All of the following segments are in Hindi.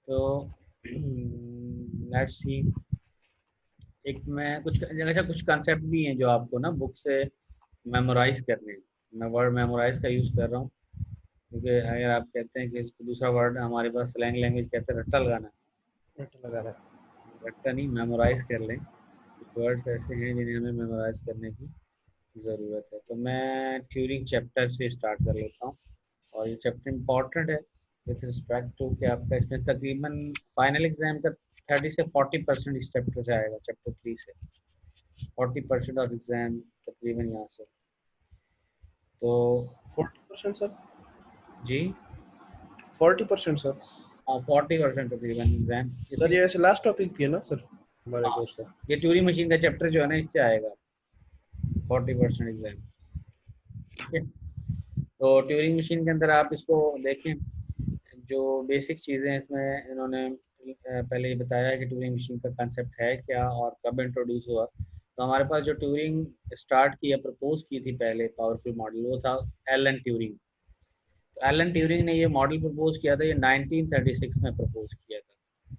तो लेट्स सी, एक मैं कुछ अच्छा कुछ कंसेप्ट भी हैं जो आपको ना बुक से मेमोराइज करने हैं। मैं वर्ड मेमोराइज का यूज़ कर रहा हूँ, क्योंकि अगर आप कहते हैं कि इसको दूसरा वर्ड हमारे पास स्लैंग लैंग्वेज कहते हैं रट्टा लगाना, नेट लगा रहा रट्टा नहीं, मेमोराइज कर लें। कुछ वर्ड्स ऐसे हैं जिन्हें हमें मेमोराइज करने की ज़रूरत है। तो मैं ट्यूरिंग चैप्टर से स्टार्ट कर लेता हूँ, और ये चैप्टर इम्पॉर्टेंट है विथ रिस्पेक्ट टू कि आपका इसमें तकरीबन फाइनल एग्जाम का 30 से 40% इस चैप्टर से आएगा, चैप्टर 3 से 40% ऑफ एग्जाम तकरीबन यहाँ से। तो 40% सर। जी 40% सर। हाँ, 40% तकरीबन एग्जाम सर इसी। ये वैसे लास्ट टॉपिक भी है ना सर हमारे हाँ, कोर्स का? ये ट्यूरिंग मशीन का चैप्टर जो है ना इससे आएगा 40% एग्जाम। ठीक है, तो ट्यूरिंग मशीन के अंदर आप इसको देखें, जो बेसिक चीज़ें इसमें इन्होंने पहले ही बताया है कि ट्यूरिंग मशीन का कंसेप्ट है क्या और कब इंट्रोड्यूस हुआ। तो हमारे पास जो ट्यूरिंग स्टार्ट की या प्रपोज की थी पहले पावरफुल मॉडल, वो था एलन ट्यूरिंग। तो एलन ट्यूरिंग ने ये मॉडल प्रपोज किया था, ये 1936 में प्रपोज किया था।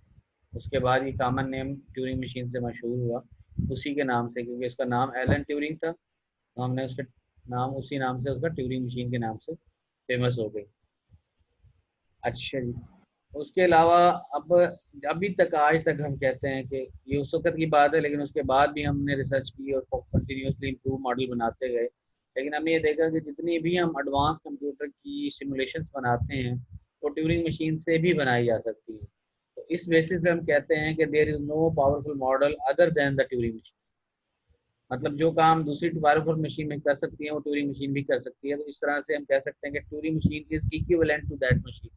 उसके बाद ये कॉमन नेम ट्यूरिंग मशीन से मशहूर हुआ उसी के नाम से, क्योंकि उसका नाम एलन ट्यूरिंग था, तो हमने उसके नाम उसी नाम से उसका ट्यूरिंग मशीन के नाम से फेमस हो गई। अच्छा जी, उसके अलावा अब अभी तक आज तक हम कहते हैं कि ये उस वक्त की बात है, लेकिन उसके बाद भी हमने रिसर्च की और कंटिन्यूसली इम्प्रूव मॉडल बनाते गए। लेकिन हमने ये देखा कि जितनी भी हम एडवांस कंप्यूटर की सिमुलेशंस बनाते हैं वो ट्यूरिंग मशीन से भी बनाई जा सकती है। तो इस बेसिस पे हम कहते हैं कि there is no powerful model other than the Turing machine. मतलब जो काम दूसरी पावरफुल मशीन में कर सकती है वो ट्यूरिंग मशीन भी कर सकती है। तो इस तरह से हम कह सकते हैं कि Turing machine is equivalent to that machine,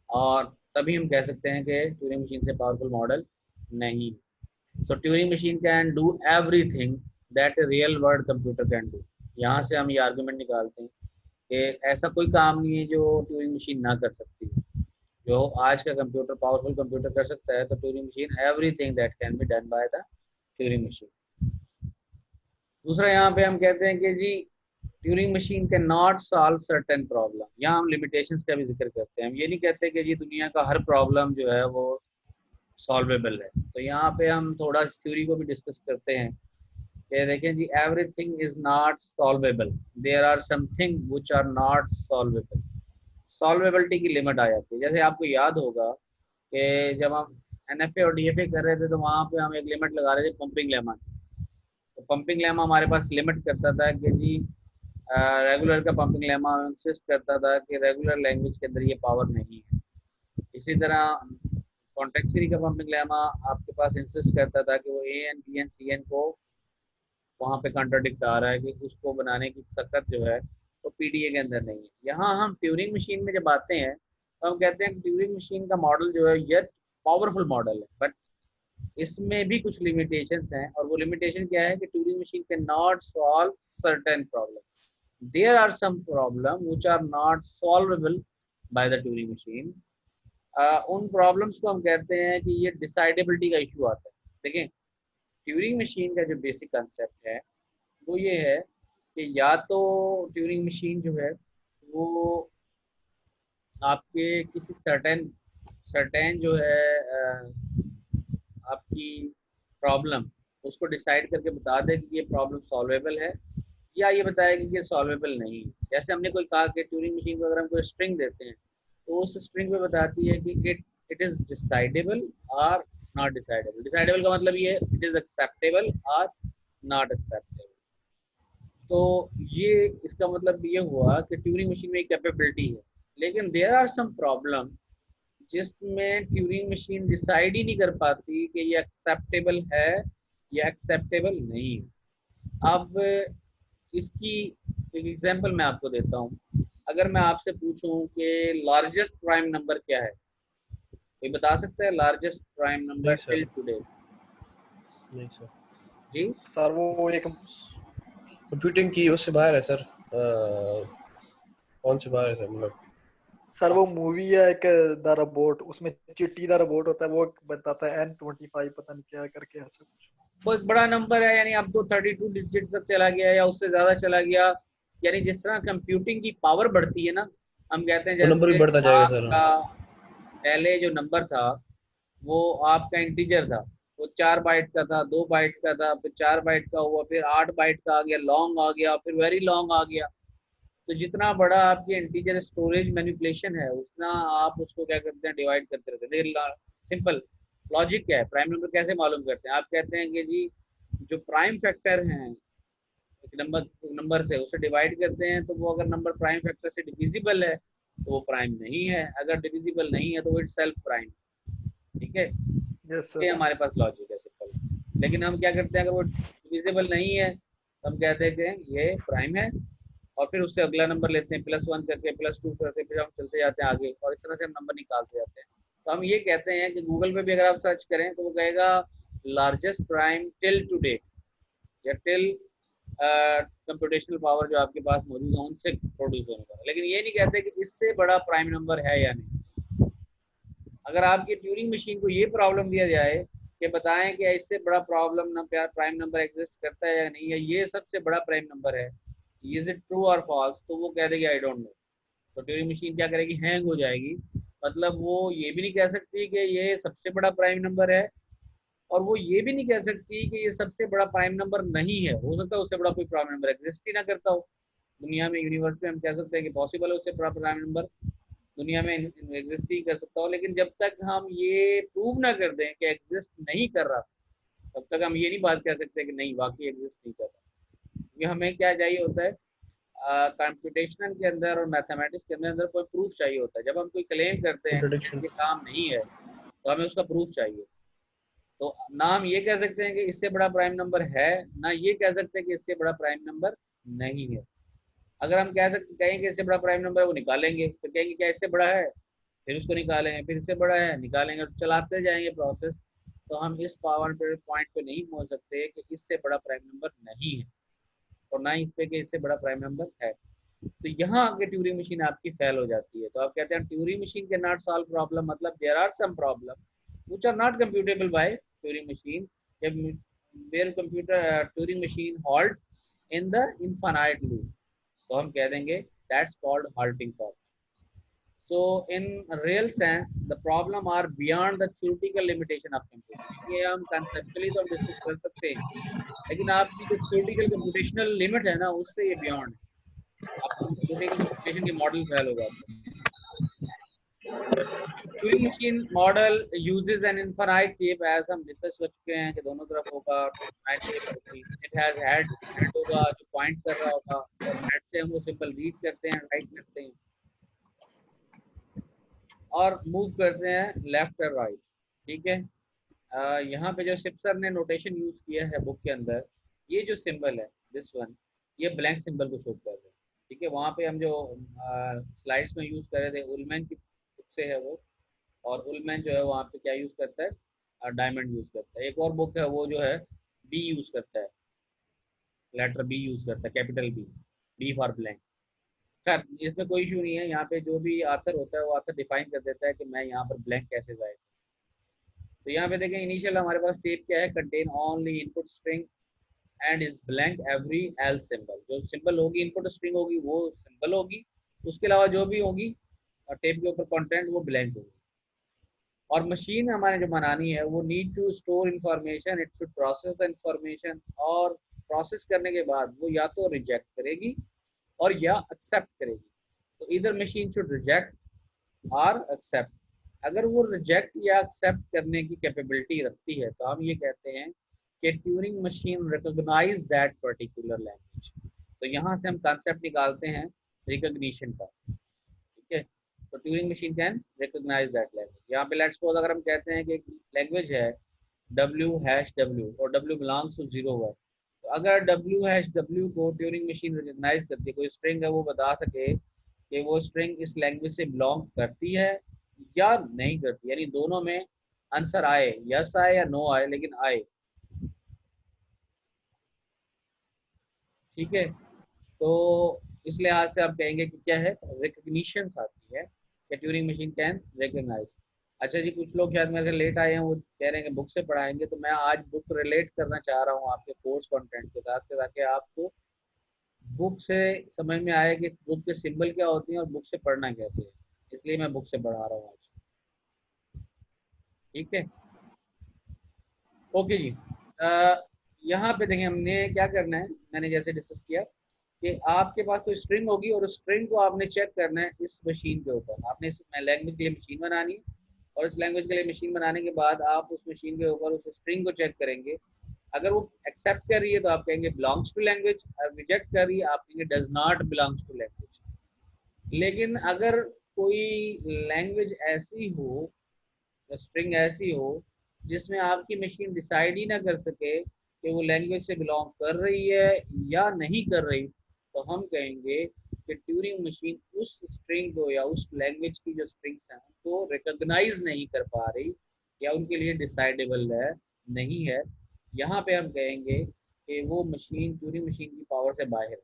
और तभी हम कह सकते हैं कि ट्यूरिंग मशीन से पावरफुल मॉडल नहीं। So Turing machine can do everything that real world computer can do. यहाँ से हम ये आर्गुमेंट निकालते हैं कि ऐसा कोई काम नहीं है जो ट्यूरिंग मशीन ना कर सकती है। जो आज का कंप्यूटर पावरफुल कंप्यूटर कर सकता है, तो Turing machine everything that can be done by the Turing machine. दूसरा यहाँ पे हम कहते हैं कि जी Turing machine can not solve certain problem. यहाँ हम लिमिटेशंस का भी जिक्र करते हैं। हम ये नहीं कहते कि जी दुनिया का हर प्रॉब्लम जो है वो सॉल्वेबल है। तो यहाँ पे हम थोड़ा थ्योरी को भी डिस्कस करते हैं कि देखें जी everything is not solvable, there are something which are not solvable. Solvability की लिमिट आ जाती है। जैसे आपको याद होगा कि जब हम एनएफए और डीएफए कर रहे थे तो वहाँ पे हम एक लिमिट लगा रहे थे पंपिंग लेमा की। तो पंपिंग लेमा हमारे पास लिमिट करता था कि जी रेगुलर का पंपिंग लेमा इंसिस्ट करता था कि रेगुलर लैंग्वेज के अंदर ये पावर नहीं है। इसी तरह कॉन्टेक्स्ट का पंपिंग लेमा आपके पास इंसिस्ट करता था कि वो A N B N C N को वहाँ पे कॉन्ट्राडिक्ट आ रहा है, कि उसको बनाने की सकत जो है तो पीडीए के अंदर नहीं है। यहाँ हम ट्यूरिंग मशीन में जब आते हैं तो हम कहते हैं कि ट्यूरिंग मशीन का मॉडल जो है ये पावरफुल मॉडल है, बट इसमें भी कुछ लिमिटेशंस हैं। और वो लिमिटेशन क्या है कि Turing machine can not solve certain problem. There are some problem which are not solvable by the Turing machine. उन प्रॉब्लम्स को हम कहते हैं कि ये डिसाइडेबिलिटी का इशू आता है। देखें, ट्यूरिंग मशीन का जो बेसिक कंसेप्ट है वो ये है कि या तो ट्यूरिंग मशीन जो है वो आपके किसी सर्टेन सर्टेन जो है आपकी प्रॉब्लम उसको डिसाइड करके बता दे कि ये प्रॉब्लम सॉल्वेबल है, या ये बताया कि ये सॉल्वेबल नहीं है। जैसे हमने कोई कहा कि ट्यूरिंग मशीन को अगर हम कोई स्ट्रिंग देते हैं तो उस स्ट्रिंग में बताती है कि इट इज डिसाइडेबल और नॉट डिसाइडेबल। डिसाइडेबल का मतलब ये इट इज एक्सेप्टेबल और नॉट एक्सेप्टेबल। तो ये इसका मतलब ये हुआ कि ट्यूरिंग मशीन में एक कैपेबिलिटी है, लेकिन देयर आर सम प्रॉब्लम जिसमें ट्यूरिंग मशीन डिसाइड ही नहीं कर पाती कि ये एक्सेप्टेबल है या एक्सेप्टेबल नहीं है। अब इसकी एक एग्जांपल मैं आपको देता हूँ। अगर मैं आपसे पूछूं कि लार्जेस्ट प्राइम नंबर क्या है, कोई बता सकता है लार्जेस्ट प्राइम नहीं नंबर सर। Till today? नहीं सर। जी सर वो एक कंप्यूटिंग की उससे बाहर है सर। कौन से बाहर है सर मतलब? सर वो मूवी है एक द रोबोट, उसमें चिट्टी द रोबोट होता है, वो बताता है N25 पता नहीं क्या करके ऐसा कुछ। वो एक बड़ा नंबर है, यानी अब तो 32 डिजिट तक चला गया या उससे ज्यादा चला गया। यानी जिस तरह कंप्यूटिंग की पावर बढ़ती है ना, हम कहते हैं वो नंबर भी जैसे बढ़ता जाएगा सर। आपका पहले जो नंबर था वो आपका इंटीजर था, वो 4 बाइट का था, 2 बाइट का था, फिर 4 बाइट का हुआ, फिर 8 बाइट का आ गया, लॉन्ग आ गया, फिर वेरी लॉन्ग आ गया। तो जितना बड़ा आपकी इंटीजर स्टोरेज मैनिपुलेशन है उतना आप उसको क्या करते हैं, डिवाइड करते रहते हैं। देखिए सिंपल लॉजिक क्या है, प्राइम नंबर कैसे मालूम करते हैं, आप कहते हैं कि जी जो प्राइम फैक्टर हैं एक नंबर नंबर से उसे डिवाइड करते हैं, तो वो अगर नंबर प्राइम फैक्टर से डिविजिबल है तो वो प्राइम नहीं है, अगर डिविजिबल नहीं है तो वो इट सेल्फ प्राइम। ठीक है, यस ये सर। हमारे पास लॉजिक है सिंपल। लेकिन हम क्या करते हैं, अगर वो डिविजिबल नहीं है तो हम कहते हैं कि ये प्राइम है, और फिर उससे अगला नंबर लेते हैं, +1 करके +2 करके फिर हम चलते जाते हैं आगे, और इस तरह से हम नंबर निकालते जाते हैं। तो हम ये कहते हैं कि गूगल पे भी अगर आप सर्च करें तो वो कहेगा largest prime till to date, या टिल कंप्यूटेशनल पावर जो आपके पास मौजूद है उनसे प्रोड्यूस होने वाला, लेकिन ये नहीं कहते कि इससे बड़ा प्राइम नंबर है या नहीं। अगर आपकी ट्यूरिंग मशीन को ये प्रॉब्लम दिया जाए कि बताएं कि इससे बड़ा प्रॉब्लम प्राइम नंबर एग्जिस्ट करता है या नहीं, या ये सबसे बड़ा प्राइम नंबर है, इज इट ट्रू और फॉल्स, तो वो कह देगी आई डोंट नो। तो ट्यूरिंग मशीन क्या करेगी, हैंग हो जाएगी। मतलब वो ये भी नहीं कह सकती कि ये सबसे बड़ा प्राइम नंबर है, और वो ये भी नहीं कह सकती कि ये सबसे बड़ा प्राइम नंबर नहीं है, हो सकता है उससे बड़ा कोई प्राइम नंबर एग्जिस्ट ही ना करता हो दुनिया में, यूनिवर्स में। हम कह सकते हैं कि पॉसिबल है उससे बड़ा प्राइम नंबर दुनिया में एग्जिस्ट ही कर सकता हो, लेकिन जब तक हम ये प्रूव ना कर दें कि एग्जिस्ट नहीं कर रहा, तब तक हम ये नहीं बात कह सकते कि नहीं वाकई एग्जिस्ट नहीं कर रहा। क्योंकि हमें क्या चाहिए होता है, कंप्यूटेशनल के अंदर और मैथमेटिक्स के अंदर कोई प्रूफ चाहिए होता है। जब हम कोई क्लेम करते हैं कंट्रडिक्शन। कि ये काम नहीं है तो हमें उसका प्रूफ चाहिए। तो ना हम ये कह सकते हैं कि इससे बड़ा प्राइम नंबर है, ना ये कह सकते हैं कि इससे बड़ा प्राइम नंबर नहीं है। अगर हम कह सकते कहें कि इससे बड़ा प्राइम नंबर है, वो निकालेंगे, फिर कहेंगे क्या इससे बड़ा है, फिर उसको निकालेंगे, फिर इससे बड़ा है निकालेंगे, तो चलाते जाएंगे प्रोसेस। तो हम इस पावर पॉइंट पे नहीं पहुंच सकते कि इससे बड़ा प्राइम नंबर नहीं है, और ना ही इस पे कि इससे बड़ा प्राइम नंबर है। तो यहाँ आके ट्यूरिंग मशीन आपकी फेल हो जाती है। तो आप कहते हैं Turing machine can not solve problem, मतलब there are some problem which are not computable by Turing machine, where computer Turing machine halt in the infinite loop. तो हम कह देंगे that's called halting problem. So in real sense, the problem are beyond the theoretical limitation of computing. ये हम conceptually तो हम डिस्कस कर सकते हैं, लेकिन आपकी जो theoretical computational limit है ना उससे ये beyond है। आपकी theoretical computation के मॉडल फेल हो जाते हैं। Turing machine model uses an infinite tape, as हम डिस्कस कर चुके हैं कि दोनों तरफ होगा infinite tape होगी। It has head होगा जो पॉइंट कर रहा होगा, और हेड से हम वो सिंपल रीड करते हैं, राइट करते हैं, और मूव करते हैं लेफ्ट और राइट। ठीक है, यहाँ पे जो शिप्सर ने नोटेशन यूज किया है बुक के अंदर, ये जो सिंबल है दिस वन, ये ब्लैंक सिंबल को शो कर रहे हैं। ठीक है, वहाँ पे हम जो स्लाइड्स में यूज कर रहे थे उलमैन की बुक से है वो, और उलमैन जो है वहाँ पे क्या यूज करता है, डायमंड यूज करता है। एक और बुक है वो जो है बी यूज करता है, लेटर बी यूज करता है, capital B, B for blank. खैर इसमें कोई इशू नहीं है, यहाँ पे जो भी आथर होता है वो आथर डिफाइन कर देता है कि मैं यहाँ पर ब्लैंक कैसे जाए। तो यहाँ पे देखें इनिशियल हमारे पास टेप क्या है, contain only input string and is blank every else symbol. जो सिंबल होगी इनपुट स्ट्रिंग होगी वो सिंबल होगी, उसके अलावा जो भी होगी टेप के ऊपर कंटेंट वो ब्लैंक होगी। और मशीन हमारे जो बनानी है वो need to store information, it should process the information, और प्रोसेस करने के बाद वो या तो रिजेक्ट करेगी और या एक्सेप्ट करेगी। तो इधर मशीन शुड रिजेक्ट और एक्सेप्ट। अगर वो रिजेक्ट या एक्सेप्ट करने की कैपेबिलिटी रखती है तो हम ये कहते हैं कि Turing machine recognise that particular language. तो यहाँ से हम कॉन्सेप्ट निकालते हैं रिकॉग्निशन का। ठीक है, तो Turing machine can recognise that language. यहाँ पे लेट्स सपोज अगर हम कहते हैं कि एक लैंग्वेज है W#W और W बिलोंग्स टू 0 1, तो अगर W#W को ट्यूरिंग मशीन रिकॉग्नाइज करती है, कोई स्ट्रिंग है वो बता सके कि वो स्ट्रिंग इस लैंग्वेज से बिलोंग करती है या नहीं करती, यानी दोनों में आंसर आए, यस आए या नो आए, लेकिन आए। ठीक है, तो इस लिहाज से आप कहेंगे कि क्या है, रिकग्निशन आती है कि ट्यूरिंग मशीन कैन रिकग्नाइज। अच्छा जी, कुछ लोग शायद मेरे से लेट आए हैं, वो कह रहे हैं कि बुक से पढ़ाएंगे, तो मैं आज बुक रिलेट करना चाह रहा हूँ आपके कोर्स कंटेंट के साथ, ताकि आपको बुक से समझ में आए कि बुक के सिंबल क्या होती हैं और बुक से पढ़ना कैसे है। इसलिए मैं बुक से पढ़ा रहा हूँ आज। ठीक है, ओके जी। यहाँ पे देखें हमने क्या करना है, मैंने जैसे डिस्कस किया कि आपके पास कोई स्ट्रिंग होगी और उस स्ट्रिंग को आपने चेक करना है इस मशीन के ऊपर। आपने इस लैंग्वेज के लिए मशीन बनानी है और इस लैंग्वेज के लिए मशीन बनाने के बाद आप उस मशीन के ऊपर उस स्ट्रिंग को चेक करेंगे। अगर वो एक्सेप्ट कर रही है तो आप कहेंगे बिलोंग्स टू लैंग्वेज, और रिजेक्ट कर रही है आप कहेंगे does not belongs to language. लेकिन अगर कोई लैंग्वेज ऐसी हो, स्ट्रिंग ऐसी हो जिसमें आपकी मशीन डिसाइड ही ना कर सके कि वो लैंग्वेज से बिलोंग कर रही है या नहीं कर रही, तो हम कहेंगे कि ट्यूरिंग मशीन उस स्ट्रिंग को या उस लैंग्वेज की जो स्ट्रिंग्स हैं उनको रिकॉग्नाइज नहीं कर पा रही या उनके लिए डिसाइडेबल है, नहीं है। यहाँ पे हम कहेंगे कि वो मशीन ट्यूरिंग मशीन की पावर से बाहर है।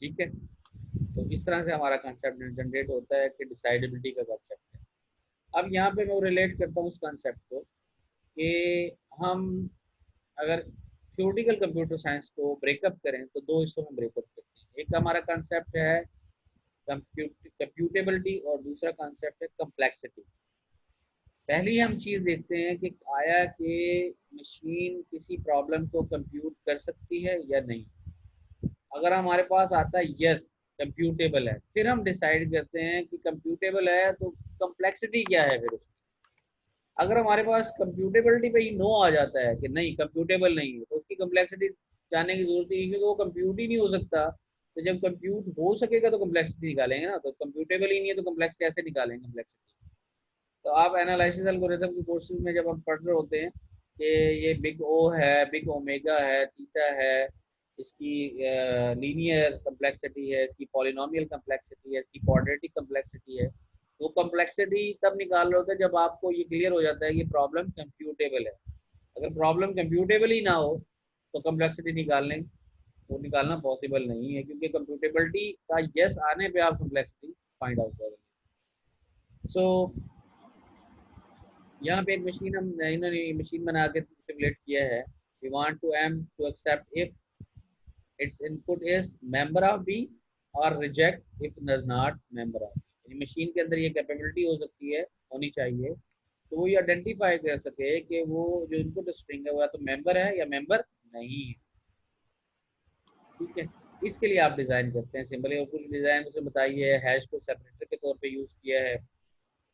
ठीक है, तो इस तरह से हमारा कंसेप्ट जनरेट होता है कि डिसाइडेबिलिटी का कंसेप्ट है। अब यहाँ पे मैं रिलेट करता हूँ उस कंसेप्ट को कि हम अगर थ्योरेटिकल कंप्यूटर साइंस को ब्रेकअप करें तो दो हिस्सों में ब्रेकअप करते हैं। एक हमारा कंसेप्ट है कंप्यूटेबिलिटी और दूसरा कंसेप्ट है कम्प्लेक्सिटी। पहली हम चीज़ देखते हैं कि आया कि मशीन किसी प्रॉब्लम को कंप्यूट कर सकती है या नहीं। अगर हमारे पास आता है यस कंप्यूटेबल है, फिर हम डिसाइड करते हैं कि कंप्यूटेबल है तो कम्प्लेक्सिटी क्या है फिर उसकी। अगर हमारे पास कंप्यूटेबिलिटी पे ही नो आ जाता है कि नहीं कंप्यूटेबल नहीं है, तो उसकी कम्प्लेक्सिटी जानने की जरूरत ही नहीं, क्योंकि वो कंप्यूट ही नहीं हो सकता। तो जब कंप्यूट हो सकेगा तो कम्प्लेक्सिटी निकालेंगे ना, तो कंप्यूटेबल ही नहीं है तो कम्प्लेक्स कैसे निकालेंगे कम्प्लेक्सिटी। तो आप एनालिसिस एल्गोरिथम के कोर्सेज में जब हम पढ़ रहे होते हैं कि ये बिग ओ है, बिग ओमेगा है, थीटा है, इसकी लीनियर कम्प्लेक्सिटी है, इसकी पॉलिनोमियल कम्प्लेक्सिटी है, इसकी क्वाड्रेटिक कम्प्लेक्सिटी है। वो कम्प्लेक्सिटी तब निकाल रहे होते हैं जब आपको ये क्लियर हो जाता है कि प्रॉब्लम कंप्यूटेबल है। अगर प्रॉब्लम कंप्यूटेबल ही ना हो तो कम्प्लेक्सिटी निकालने वो निकालना पॉसिबल नहीं है, क्योंकि कंप्यूटेबिलिटी का यस आने पे आप कम्प्लेक्सिटी फाइंड आउट करेंगे। सो यहाँ पे एक मशीन हम इन्होंने मशीन बना के सिमुलेट किया है। We want to M to accept if its input is member of B और reject if does not member of B। Machine के अंदर ये कैपेबिलिटी हो सकती है, होनी चाहिए, तो वो ये आइडेंटिफाई कर सके कि वो जो इनपुट स्ट्रिंग है वो या तो मेंबर है या मेंबर नहीं है। ठीक है, इसके लिए आप डिज़ाइन करते हैं सिंपली, और पूरी डिज़ाइन उसने बताई है, हैश को सेपरेटर के तौर पे यूज़ किया है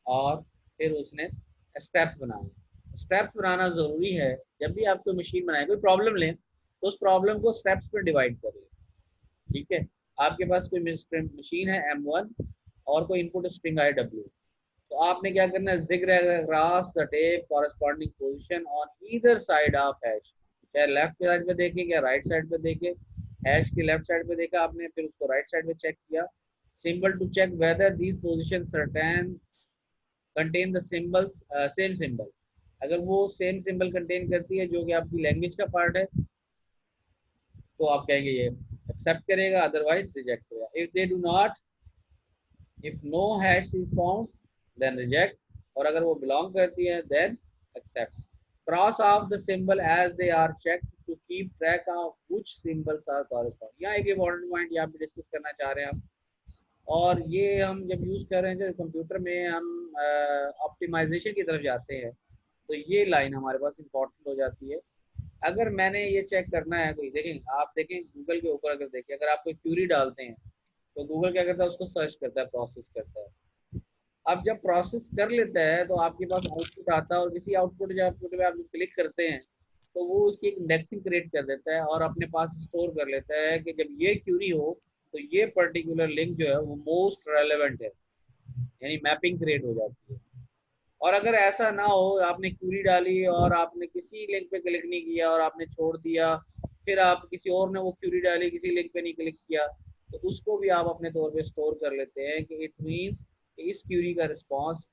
और फिर उसने स्टेप्स बनाए। स्टेप्स बनाना ज़रूरी है। जब भी आप कोई मशीन बनाए, कोई प्रॉब्लम लें तो उस प्रॉब्लम को स्टेप्स पर डिवाइड करें। ठीक है, आपके पास कोई मशीन है M1 और कोई इनपुट स्ट्रिंग है W, तो आपने क्या करना है, zig across the tape corresponding position on either side of hash, चाहे लेफ्ट साइड पे देखें या राइट साइड पे देखें। हैश की लेफ्ट साइड पे देखा आपने, फिर उसको राइट साइड पे चेक किया। Symbol to check whether these position certain contain the symbol same symbol. अगर वो सेम सिंबल कंटेन करती है जो कि आपकी लैंग्वेज का पार्ट है तो आप कहेंगे ये एक्सेप्ट करेगा, अदरवाइज रिजेक्ट करेगा। If they do not, if no hash is found then reject, और अगर वो बिलोंग करती है then accept. Cross off the symbol as they are check to keep track of which symbols are correspond. यहाँ एक इंपॉर्टेंट पॉइंट यहाँ पे डिस्कस करना चाह रहे हैं हम, और ये हम जब यूज़ कर रहे हैं जब कंप्यूटर में हम ऑप्टिमाइजेशन की तरफ जाते हैं तो ये लाइन हमारे पास इंपॉर्टेंट हो जाती है। अगर मैंने ये चेक करना है, कोई देखें, आप देखें गूगल के ऊपर अगर देखें, अगर आप कोई क्यूरी डालते हैं तो गूगल क्या करता है, उसको सर्च करता है, प्रोसेस करता है। अब जब प्रोसेस कर लेता है तो आपके पास आउटपुट आता है, और किसी आउटपुट जब आउटपुट में आप क्लिक करते हैं तो वो उसकी एक इंडेक्सिंग क्रिएट कर देता है और अपने पास स्टोर कर लेता है कि जब ये क्यूरी हो तो ये पर्टिकुलर लिंक जो है वो मोस्ट रेलेवेंट है, यानी मैपिंग क्रिएट हो जाती है। और अगर ऐसा ना हो, आपने क्यूरी डाली और आपने किसी लिंक पे क्लिक नहीं किया और आपने छोड़ दिया, फिर आप किसी और ने वो क्यूरी डाली, किसी लिंक पे नहीं क्लिक किया, तो उसको भी आप अपने तौर पे स्टोर कर लेते हैं कि इट मीन्स इस क्यूरी का रिस्पॉन्स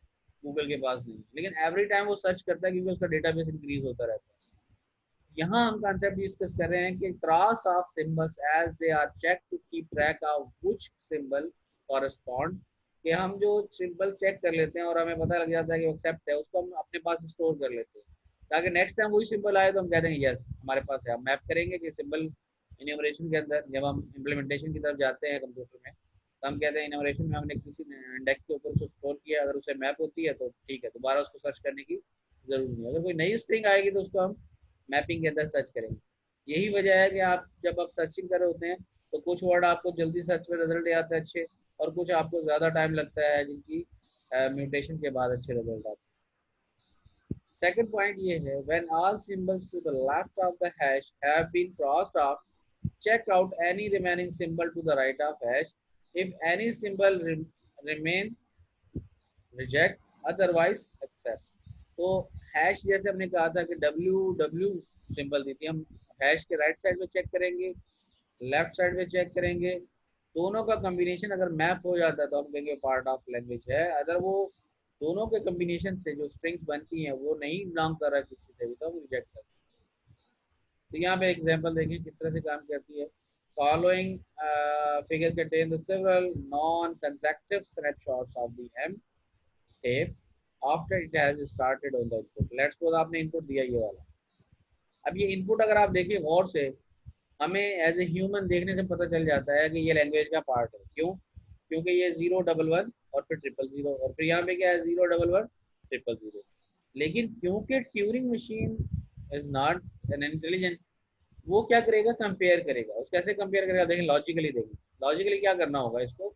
गूगल के पास नहीं, लेकिन एवरी टाइम वो सर्च करता है क्योंकि उसका डेटाबेस इंक्रीज होता रहता है। यहाँ हम कंसेप्ट डिस्कस कर रहे हैं कि cross off symbols as they are check to keep track of which symbol correspond, कि हम जो सिंबल चेक कर लेते हैं और हमें पता लग जाता है कि एक्सेप्ट है, उसको हम अपने पास स्टोर कर लेते हैं ताकि नेक्स्ट टाइम वही सिंबल आए तो हम कह देंगे यस हमारे पास है। हम मैप करेंगे कि सिंबल इन्यूमरेशन के अंदर जब हम इम्प्लीमेंटेशन की तरफ जाते हैं कंप्यूटर में तो हम कहते हैं इन्यूमरेशन में हमने किसी इंडेक्स के ऊपर उसको स्टोर किया, अगर उसे मैप होती है तो ठीक है, दोबारा उसको सर्च करने की जरूरी नहीं। अगर कोई नई स्ट्रिंग आएगी तो उसको हम मैपिंग के अंदर सर्च करेंगे। यही वजह है कि आप जब आप सर्चिंग कर रहे होते हैं तो कुछ वर्ड आपको जल्दी सर्च में रिजल्ट आते हैं अच्छे, और कुछ आपको ज़्यादा टाइम लगता है जिनकी म्यूटेशन के बाद अच्छे रिजल्ट आते हैं। सेकंड पॉइंट ये है, when all symbols to the left of the hash have been crossed off, check out any remaining symbol to the right of hash. If any symbol remain, reject, otherwise accept. तो हैश जैसे हमने कहा था कि W सिंबल दी थी, हम हैश के राइट साइड में चेक करेंगे, लेफ्ट साइड में चेक करेंगे, दोनों का कॉम्बिनेशन अगर मैप हो जाता है तो हम कहेंगे पार्ट ऑफ लैंग्वेज है। अगर वो दोनों के कॉम्बिनेशन से जो स्ट्रिंग्स बनती हैं वो नहीं बिलोंग कर रहा किसी से भी तो हम रिजेक्ट करते हैं। तो यहाँ पे एग्जांपल देखें किस तरह से काम करती है। Following figure contain the several non consecutive snapshots of the M tape after it has started on the input. Let's suppose आपने इनपुट दिया ये वाला। अब ये इनपुट अगर आप देखें गौर से, हमें एज ए ह्यूमन देखने से पता चल जाता है कि ये लैंग्वेज का पार्ट है। क्यों? क्योंकि ये 011 और फिर 000 और फिर यहाँ पे क्या है 011 000। लेकिन क्योंकि Turing machine is not an intelligent, वो क्या करेगा, कंपेयर करेगा। उस कैसे कंपेयर करेगा देखें, लॉजिकली देखें। लॉजिकली क्या करना होगा इसको,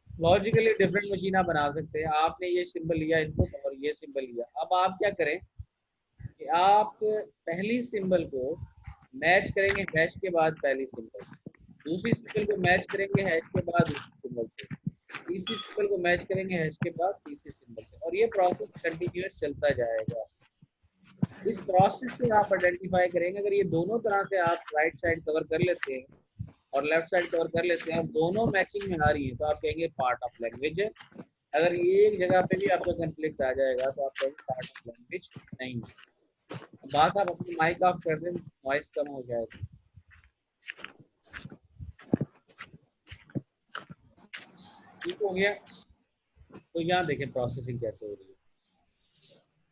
लॉजिकली डिफरेंट मशीन आप बना सकते हैं। आपने ये सिंबल लिया इनपुट और ये सिंबल लिया, अब आप क्या करें कि आप पहली सिंबल को मैच करेंगे हैश के बाद पहली सिंबल, दूसरी सिंबल को मैच करेंगे हैश के बाद दूसरी सिंबल से, तीसरी सिंबल को मैच करेंगे हैश के बाद तीसरी सिंबल से, और ये प्रोसेस कंटिन्यूअस चलता जाएगा। इस प्रोसेस से आप आइडेंटिफाई करेंगे, अगर ये दोनों तरह से आप राइट साइड कवर कर लेते हैं और लेफ्ट साइड कवर कर लेते हैं और दोनों मैचिंग में आ रही है तो आप कहेंगे पार्ट ऑफ लैंग्वेज है। अगर एक जगह पे भी आपका कंफ्लिक्ट आ जाएगा तो आप कहेंगे पार्ट ऑफ लैंग्वेज नहीं है। बात आप अपनी माइक ऑफ कर दें, वॉइस कम हो जाएगा। ठीक हो गया? तो यहाँ देखें प्रोसेसिंग कैसे हो रही है।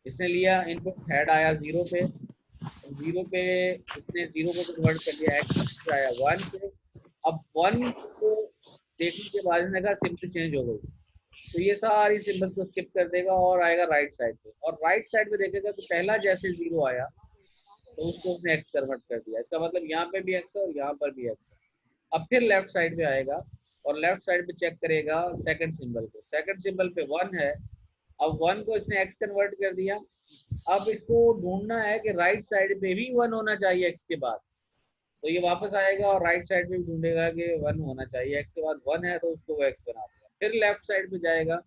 इसने लिया इनपुट, हेड आया 0 पे, 0 पे इसने 0 को कन्वर्ट कर दिया एक्स आया 1 पे। अब 1 को देखने के बाद इसने कहा सिंबल चेंज हो गई, तो ये सारी सिंबल्स को स्किप कर देगा और आएगा राइट साइड पे, और राइट साइड पे देखेगा तो पहला जैसे 0 आया तो उसको उसने एक्स कन्वर्ट कर दिया। इसका मतलब यहाँ पे भी एक्स है और यहाँ पर भी एक्स है। अब फिर लेफ्ट साइड पे आएगा और लेफ्ट साइड पे चेक करेगा सेकंड सिंबल को, सेकंड सिंबल पे 1 है, अब 1 को इसने एक्स कन्वर्ट कर दिया। अब इसको ढूंढना है कि राइट साइड पे भी 1 होना चाहिए एक्स के बाद, तो ये वापस आएगा और राइट साइड पे भी ढूंढेगा कि 1 होना चाहिए एक्स के बाद, 1 है तो उसको वो एक्स बना देगा। फिर लेफ्ट साइड पे जाएगा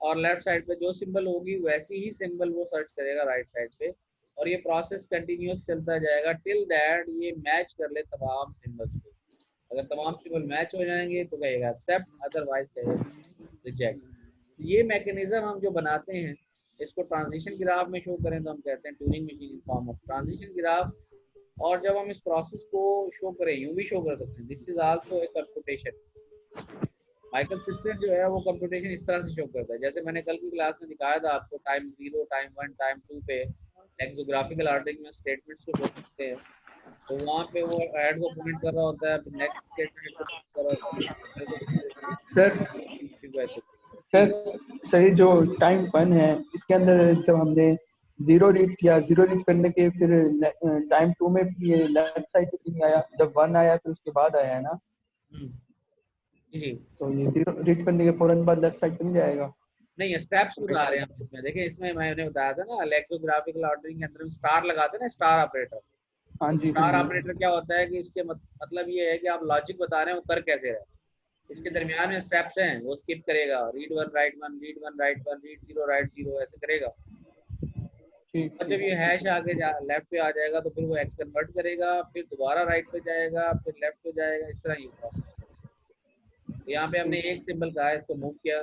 और लेफ्ट साइड पे जो सिंबल होगी वैसी ही सिंबल वो सर्च करेगा राइट साइड पे, और ये प्रोसेस कंटिन्यूअस चलता जाएगा टिल दैट ये मैच कर ले तमाम सिंबल्स को। अगर तमाम सिंबल मैच हो जाएंगे तो कहेगा एक्सेप्ट, अदरवाइज कहेगा रिजेक्ट। ये मैकेनिज्म हम जो बनाते हैं इसको ट्रांजिशन ग्राफ में शो करें तो हम कहते हैं Turing machine in form of transition graph. और जब हम इस प्रोसेस को शो करें, यूं भी शो कर सकते हैं, this is also a computation. Michael system जो है वो कंप्यूटेशन इस तरह से शो करता है, जैसे मैंने कल की क्लास में दिखाया था आपको, टाइम 0, टाइम 1, टाइम 2 पे एक्सोग्राफिकल ऑर्डरिंग में स्टेटमेंट्स को शो करते हैं। तो वहाँ पे वो ऐड को पॉइंट कर रहा होता है, फिर नेक्स्ट स्टेटमेंट को पॉइंट कर रहा होता है, सर वैसे। सर सही, जो टाइम 1 है इसके अंदर जब हमने 0 रीड किया, 0 रीड करने के फिर टाइम 2 में भी ये लेफ्ट साइड पे नहीं आया, जब 1 आया फिर उसके बाद आया है ना, जी तो ये 0 रीड करने के फौरन बाद लेफ्ट साइड पे नहीं जाएगा। नहीं, स्टेप्स बता रहे हैं हम इसमें। देखिए इसमें मैंने बताया था ना लेक्सोग्राफिकल ऑर्डरिंग के अंदर हम स्टार लगाते हैं ना, स्टार ऑपरेटर। हाँ जी हाँ स्टार जी। ऑपरेटर क्या होता है कि इसके मतलब ये है कि आप लॉजिक बता रहे हैं वो कर कैसे रहे, इसके दरमियान में स्टेप्स हैं वो स्किप करेगा, read 1 right 1, read 1 right 1, read 0 right 0 ऐसे करेगा। ठीक और जब ये हैश आगे लेफ्ट पे आ जाएगा तो फिर वो एक्स कन्वर्ट करेगा, फिर दोबारा राइट पे जाएगा, फिर लेफ्ट पे जाएगा, इस तरह ही प्रोसेस। तो यहाँ पे हमने एक सिंबल कहा है, इसको मूव किया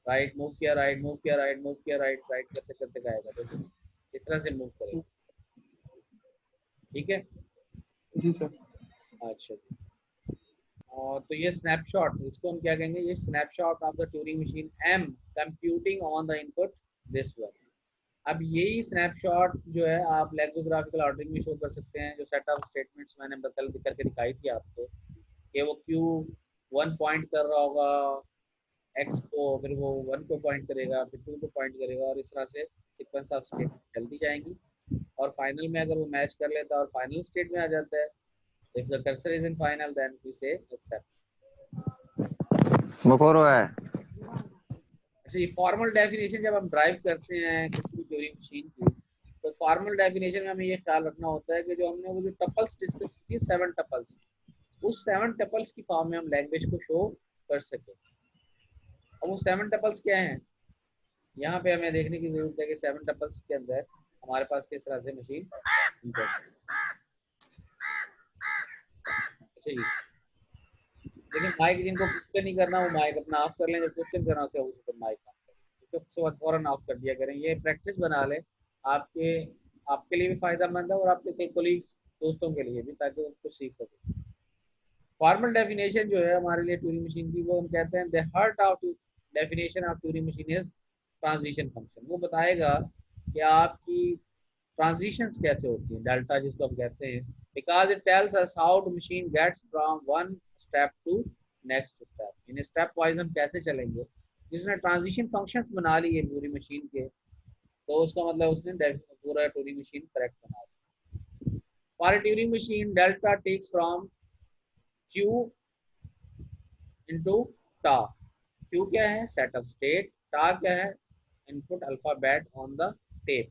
राइट, मूव किया राइट, मूव किया राइट, मूव किया राइट, राइट करते करते आएगा, तो इस तरह से मूव करेगा। ठीक है जी सर। अच्छा। और तो ये स्नैपशॉट, इसको हम क्या कहेंगे, ये snapshot of the Turing machine M computing on the input this one. अब यही स्नैपशॉट जो है आप लेक्सोग्राफिकल ऑर्डरिंग में शो कर सकते हैं। जो सेट ऑफ स्टेटमेंट्स मैंने कल करके दिखाई थी आपको कि वो क्यू 1 पॉइंट कर रहा होगा x को, फिर वो 1 को पॉइंट करेगा, फिर 2 को पॉइंट करेगा, और इस तरह से सीक्वेंस ऑफ स्टेट चलती जाएंगी। और फाइनल में अगर वो मैच कर लेता है और फाइनल स्टेट में आ जाता है, if the cursor is in final then we say accept. बकोरो है। अच्छा, ये फॉर्मल डेफिनेशन जब हम ड्राइव करते हैं किसी भी ट्यूरिंग मशीन की, तो फॉर्मल डेफिनेशन में हमें ये ख्याल रखना होता है कि जो हमने वो जो टपल्स डिस्कस की 7 टपल्स, उस 7 टपल्स की फॉर्म में हम लैंग्वेज को शो कर सके। और वो 7 टपल्स क्या हैं, यहाँ पे हमें देखने की जरूरत है कि 7 टपल्स के अंदर हमारे पास किस तरह से मशीन। अच्छा जी, लेकिन माइक जिनको क्वेश्चन नहीं करना वो माइक अपना ऑफ कर लें, जब क्वेश्चन करना हो तो माइक ऑफ करें, तो फौरन ऑफ कर दिया करें। ये प्रैक्टिस बना लें, आपके आपके लिए भी फायदेमंद है और आपके कोलीग्स दोस्तों के लिए भी, ताकि वो कुछ सीख सके। फॉर्मल डेफिनेशन जो है हमारे लिए ट्यूरिंग मशीन की, वो हम कहते हैं the heart of definition of Turing machine is transition function. वो बताएगा कि आपकी ट्रांजिशंस कैसे होती हैं, डेल्टा जिसको हम कहते हैं, because it tells us how the machine gets from one step to next step. इन स्टेप वाइज हम कैसे चलेंगे। जिसने ट्रांजिशन फंक्शंस बना लिए पूरी मशीन के, तो उसका मतलब उसने पूरा ट्यूरिंग मशीन करेक्ट बना दी। For a Turing machine delta takes from Q into टा। क्यू क्या है, सेट ऑफ स्टेट, टा क्या है, input alphabet on the tape.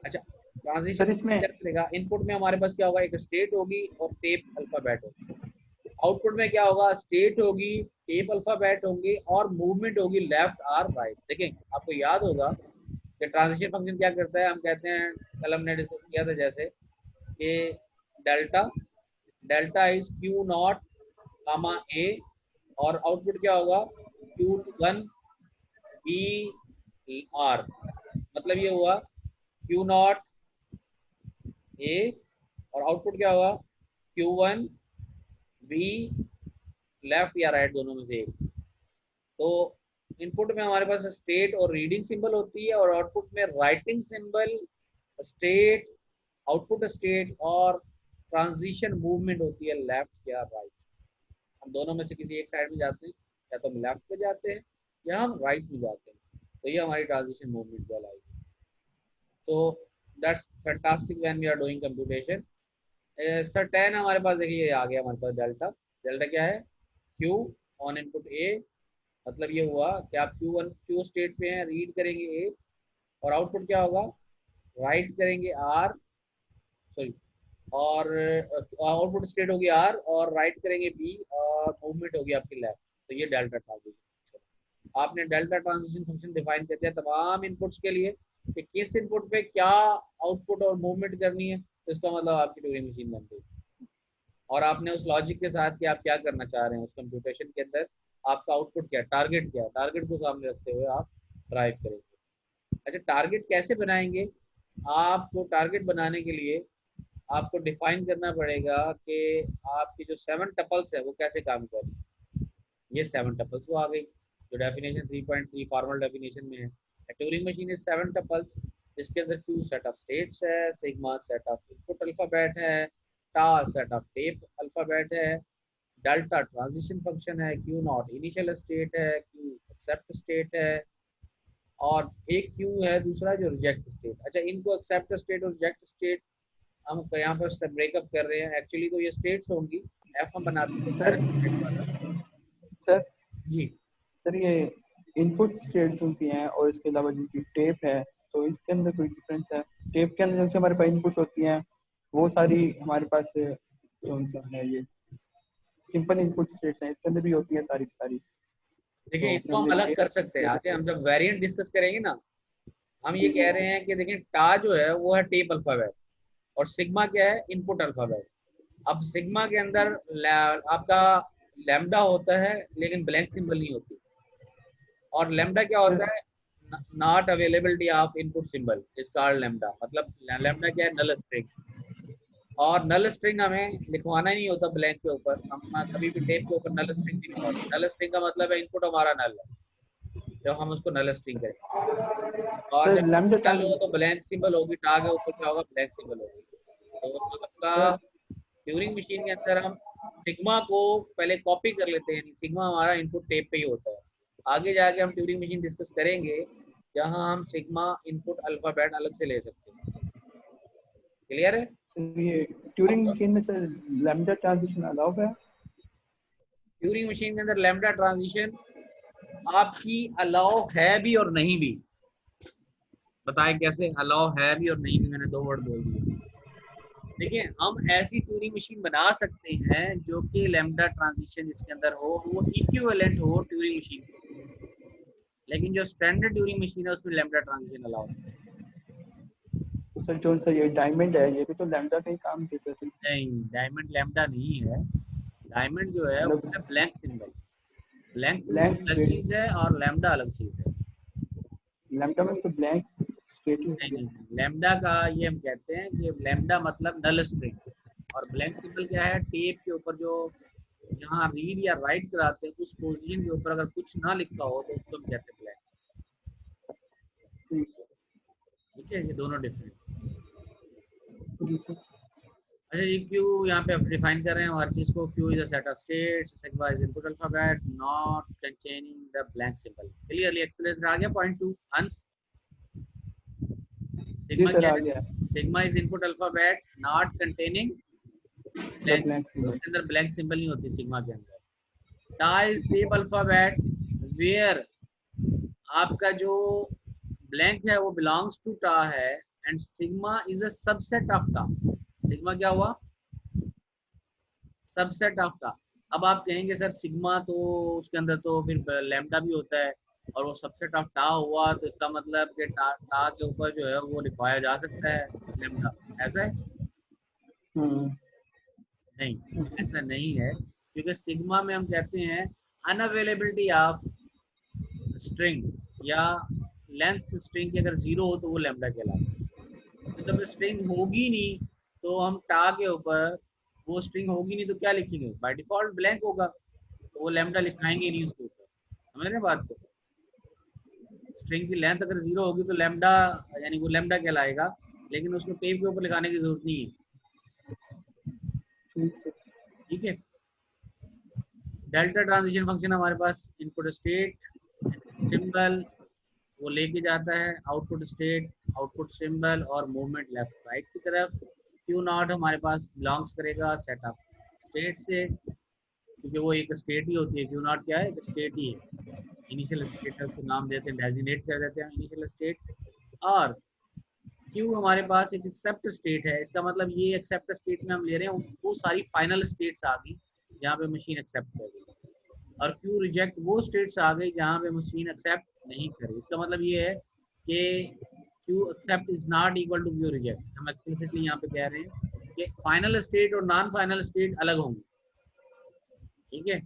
अच्छा, ट्रांजिशन सर इसमें क्या करेगा, इनपुट में हमारे पास क्या होगा, एक स्टेट होगी और टेप अल्फाबेट होगी। आउटपुट में क्या होगा, स्टेट होगी, टेप अल्फाबेट होंगे और मूवमेंट होगी लेफ्ट और राइट। देखें, आपको याद होगा कि ट्रांजिशन फंक्शन क्या करता है, हम कहते हैं, कल हमने डिस्कस किया था जैसे कि delta delta is Q naught comma a, और आउटपुट क्या होगा, Q1 बी आर। मतलब ये हुआ Q0 ए, और आउटपुट क्या होगा, Q1 बी, लेफ्ट या राइट दोनों में से एक। तो इनपुट में हमारे पास स्टेट और रीडिंग सिंबल होती है, और आउटपुट में writing symbol, state, output state और ट्रांजिशन मूवमेंट होती है लेफ्ट या राइट। हम दोनों में से किसी एक साइड में जाते हैं, या तो हम लेफ्ट पे जाते हैं या हम राइट में जाते हैं, तो ये हमारी ट्रांजिशन मूवमेंट कहलाएगी। तो that's fantastic when we are doing computation. Sir 10 हमारे पास, देखिए ये आ गया हमारे पास डेल्टा। डेल्टा क्या है, क्यू ऑन इनपुट ए, मतलब ये हुआ कि आप क्यू स्टेट पे हैं, रीड करेंगे ए, और आउटपुट क्या होगा, राइट करेंगे आर, सॉरी, और आउटपुट स्टेट होगी आर, और राइट करेंगे बी, और मूवमेंट होगी आपकी लेफ्ट। तो ये डेल्टा ट्रांजिशन। आपने डेल्टा ट्रांजिशन फंक्शन डिफाइन कर दिया तमाम इनपुट्स के लिए कि किस इनपुट पे क्या आउटपुट और मूवमेंट करनी है, तो इसका मतलब आपकी ट्यूरिंग मशीन बन गई। और आपने उस लॉजिक के साथ कि आप क्या करना चाह रहे हैं उस कंप्यूटेशन के अंदर, आपका आउटपुट क्या है, टारगेट क्या है, टारगेट को सामने रखते हुए आप ड्राइव करेंगे। अच्छा, टारगेट कैसे बनाएंगे, आपको टारगेट बनाने के लिए आपको डिफाइन करना पड़ेगा कि आपकी जो 7 टपल्स है वो कैसे काम कर रही है। ये 7 टपल्स वो आ गई जो डेफिनेशन 3.3 फॉर्मल डेफिनेशन में है। ट्यूरिंग मशीन इज 7 टपल्स, जिसके अंदर Q सेट ऑफ स्टेट्स है, sigma set of input alphabet है, टा सेट ऑफ टेप अल्फाबेट है, डेल्टा ट्रांजिशन फंक्शन है, Q0 इनिशियल स्टेट है, Q एक्सेप्ट स्टेट है, और एक Q है दूसरा जो रिजेक्ट स्टेट। अच्छा, इनको एक्सेप्ट स्टेट और रिजेक्ट स्टेट हम यहाँ पर ब्रेकअप कर रहे हैं, एक्चुअली तो ये स्टेट्स होंगी, एफ हम बनाते हैं सर स्टेट वाला। सर जी, सर ये इनपुट स्टेट्स होती हैं और इसके अलावा जो टेप है, तो इसके अंदर कोई डिफरेंस है? टेप के अंदर जैसे हमारे पास इनपुट्स होती हैं वो सारी हमारे पास कौन सा है, ये सिंपल इनपुट स्टेट्स हैं, इसके अंदर भी होती है सारी की सारी। देखिए तो फिर इसको हम हमने अलग टेप कर सकते हैं। आगे हम जब वेरिएंट डिस्कस करेंगे ना, हम ये जी जी कह रहे हैं कि देखिए टा जो है वो है टेप अल्फाबेट, और सिग्मा क्या है, इनपुट अल्फाबेट। अब सिग्मा के अंदर आपका लैम्डा होता है लेकिन ब्लैंक सिंबल नहीं होती, और लैम्डा क्या सर। होता है, not availability of input symbol is called lambda. मतलब लैम्डा क्या है, नल स्ट्रिंग। और नल स्ट्रिंग हमें लिखवाना ही नहीं होता ब्लैंक के ऊपर, हम कभी भी टेप के ऊपर नल स्ट्रिंग नहीं लिखवाते। नल स्ट्रिंग का मतलब है इनपुट हमारा नल है, जब हम उसको नल स्ट्रिंग करेंगे। और सर जब लैम्डा नल टाइम। हो तो ब्लैंक सिंबल होगी, टा के ऊपर क्या होगा, ब्लैंक सिंबल होगी। तो आपका सर ट्यूरिंग मशीन के अंदर हम सिग्मा को पहले कॉपी कर लेते हैं, सिग्मा हमारा इनपुट टेप पे ही होता है, आगे जाके हम ट्यूरिंग मशीन डिस्कस करेंगे जहां हम सिग्मा इनपुट अल्फाबेट अलग से ले सकते हैं। क्लियर है? सर ये ट्यूरिंग मशीन में सर लैम्डा ट्रांजिशन अलाउ है? ट्यूरिंग मशीन के अंदर लैम्डा ट्रांजिशन आपकी अलाउ है भी और नहीं भी। बताए कैसे अलाउ है भी और नहीं भी, मैंने 2 वर्ड बोल दिए। देखिए हम ऐसी ट्यूरिंग मशीन बना सकते हैं जो कि लैम्डा ट्रांजिशन इसके अंदर हो, वो इक्विवेलेंट हो ट्यूरिंग मशीन के, लेकिन जो स्टैंडर्ड ट्यूरिंग मशीन है उसमें लैम्डा ट्रांजिशन अलाउ तो सर जो सा ये डायमंड है ये भी तो लैम्डा का ही काम देता था। नहीं। डायमंड लैम्डा नहीं है। डायमंड जो है वो मतलब है blank symbol. Blank symbol blank अलग स्ट्रेट, चीज है और लैम्डा अलग चीज है। लैम्डा में तो ब्लैंक स्ट्रेट ही नहीं होती है। नहीं, लैम्डा का ये हम कहते हैं कि लैम्डा मतलब नल स्ट्रिंग, और ब्लैंक सिंबल क्या है, टेप के ऊपर जो जहाँ रीड या राइट कराते हैं उस पोजीशन के ऊपर अगर कुछ ना लिखा हो तो उसको हम कहते हैं ब्लैंक। जी ठीक है, ये दोनों डिफरेंट। जी सर। अच्छा ये क्यू यहाँ पे डिफाइन कर रहे हैं हर चीज को। Q is a set of states, sigma is input alphabet not containing the blank symbol. Clearly explain आ गया पॉइंट 2 अंश। जी सिग्मा सर क्या आ है? गया sigma is input alphabet not containing the blank, blank symbol. उसके अंदर ब्लैंक सिंबल नहीं होती सिग्मा के अंदर। टा इज टेप अल्फाबेट वेयर आपका जो ब्लैंक है वो बिलोंग्स टू टा है, and sigma is a subset of टा। सिग्मा क्या हुआ? सबसेट ऑफ टा। अब आप कहेंगे सर सिग्मा तो उसके अंदर तो फिर लैम्डा भी होता है और वो सबसेट ऑफ टा हुआ तो इसका मतलब कि टा के ऊपर जो है वो लिखवाया जा सकता है लैम्डा, ऐसा है? हम्म। नहीं, ऐसा नहीं है, क्योंकि सिग्मा में हम कहते हैं अनअवेलेबिलिटी ऑफ स्ट्रिंग या लेंथ स्ट्रिंग की अगर जीरो हो तो वो लैम्डा कहलाता है। तो जब स्ट्रिंग होगी नहीं तो हम टा के ऊपर, वो स्ट्रिंग होगी नहीं तो क्या लिखेंगे? बाय डिफॉल्ट ब्लैंक होगा, तो वो लैम्डा लिखाएंगे नहीं उसके ऊपर। समझ रहे हैं बात को? स्ट्रिंग की लेंथ अगर जीरो होगी तो लैम्डा, यानी वो लैम्डा कहलाएगा, लेकिन उसको टेप के ऊपर लिखाने की जरूरत नहीं है। ठीक सर। ठीक है। डेल्टा ट्रांजिशन फंक्शन हमारे पास इनपुट स्टेट सिंबल वो लेके जाता है, आउटपुट स्टेट आउटपुट सिंबल और मूवमेंट लेफ्ट राइट की तरफ। क्यू नॉट हमारे पास बिलोंग्स करेगा सेट ऑफ स्टेट से, क्योंकि वो एक स्टेट ही होती है। क्यू नॉट क्या है? एक स्टेट ही है। इनिशियल स्टेट को नाम देते हैं, डेजिग्नेट कर देते हैं इनिशियल स्टेट। और क्यू हमारे पास एक एक्सेप्ट स्टेट है। इसका मतलब ये एक्सेप्ट स्टेट में हम ले रहे हैं वो सारी फाइनल स्टेट्स आ गई जहाँ पे मशीन एक्सेप्ट कर गई, और क्यू रिजेक्ट वो स्टेट्स आ गई जहाँ पे मशीन एक्सेप्ट नहीं करे। इसका मतलब ये है कि Q accept is not equal to Q reject. हम एक्सप्लिसिटली यहाँ पे कह रहे हैं कि फाइनल स्टेट और नॉन फाइनल स्टेट अलग होंगी। ठीक है,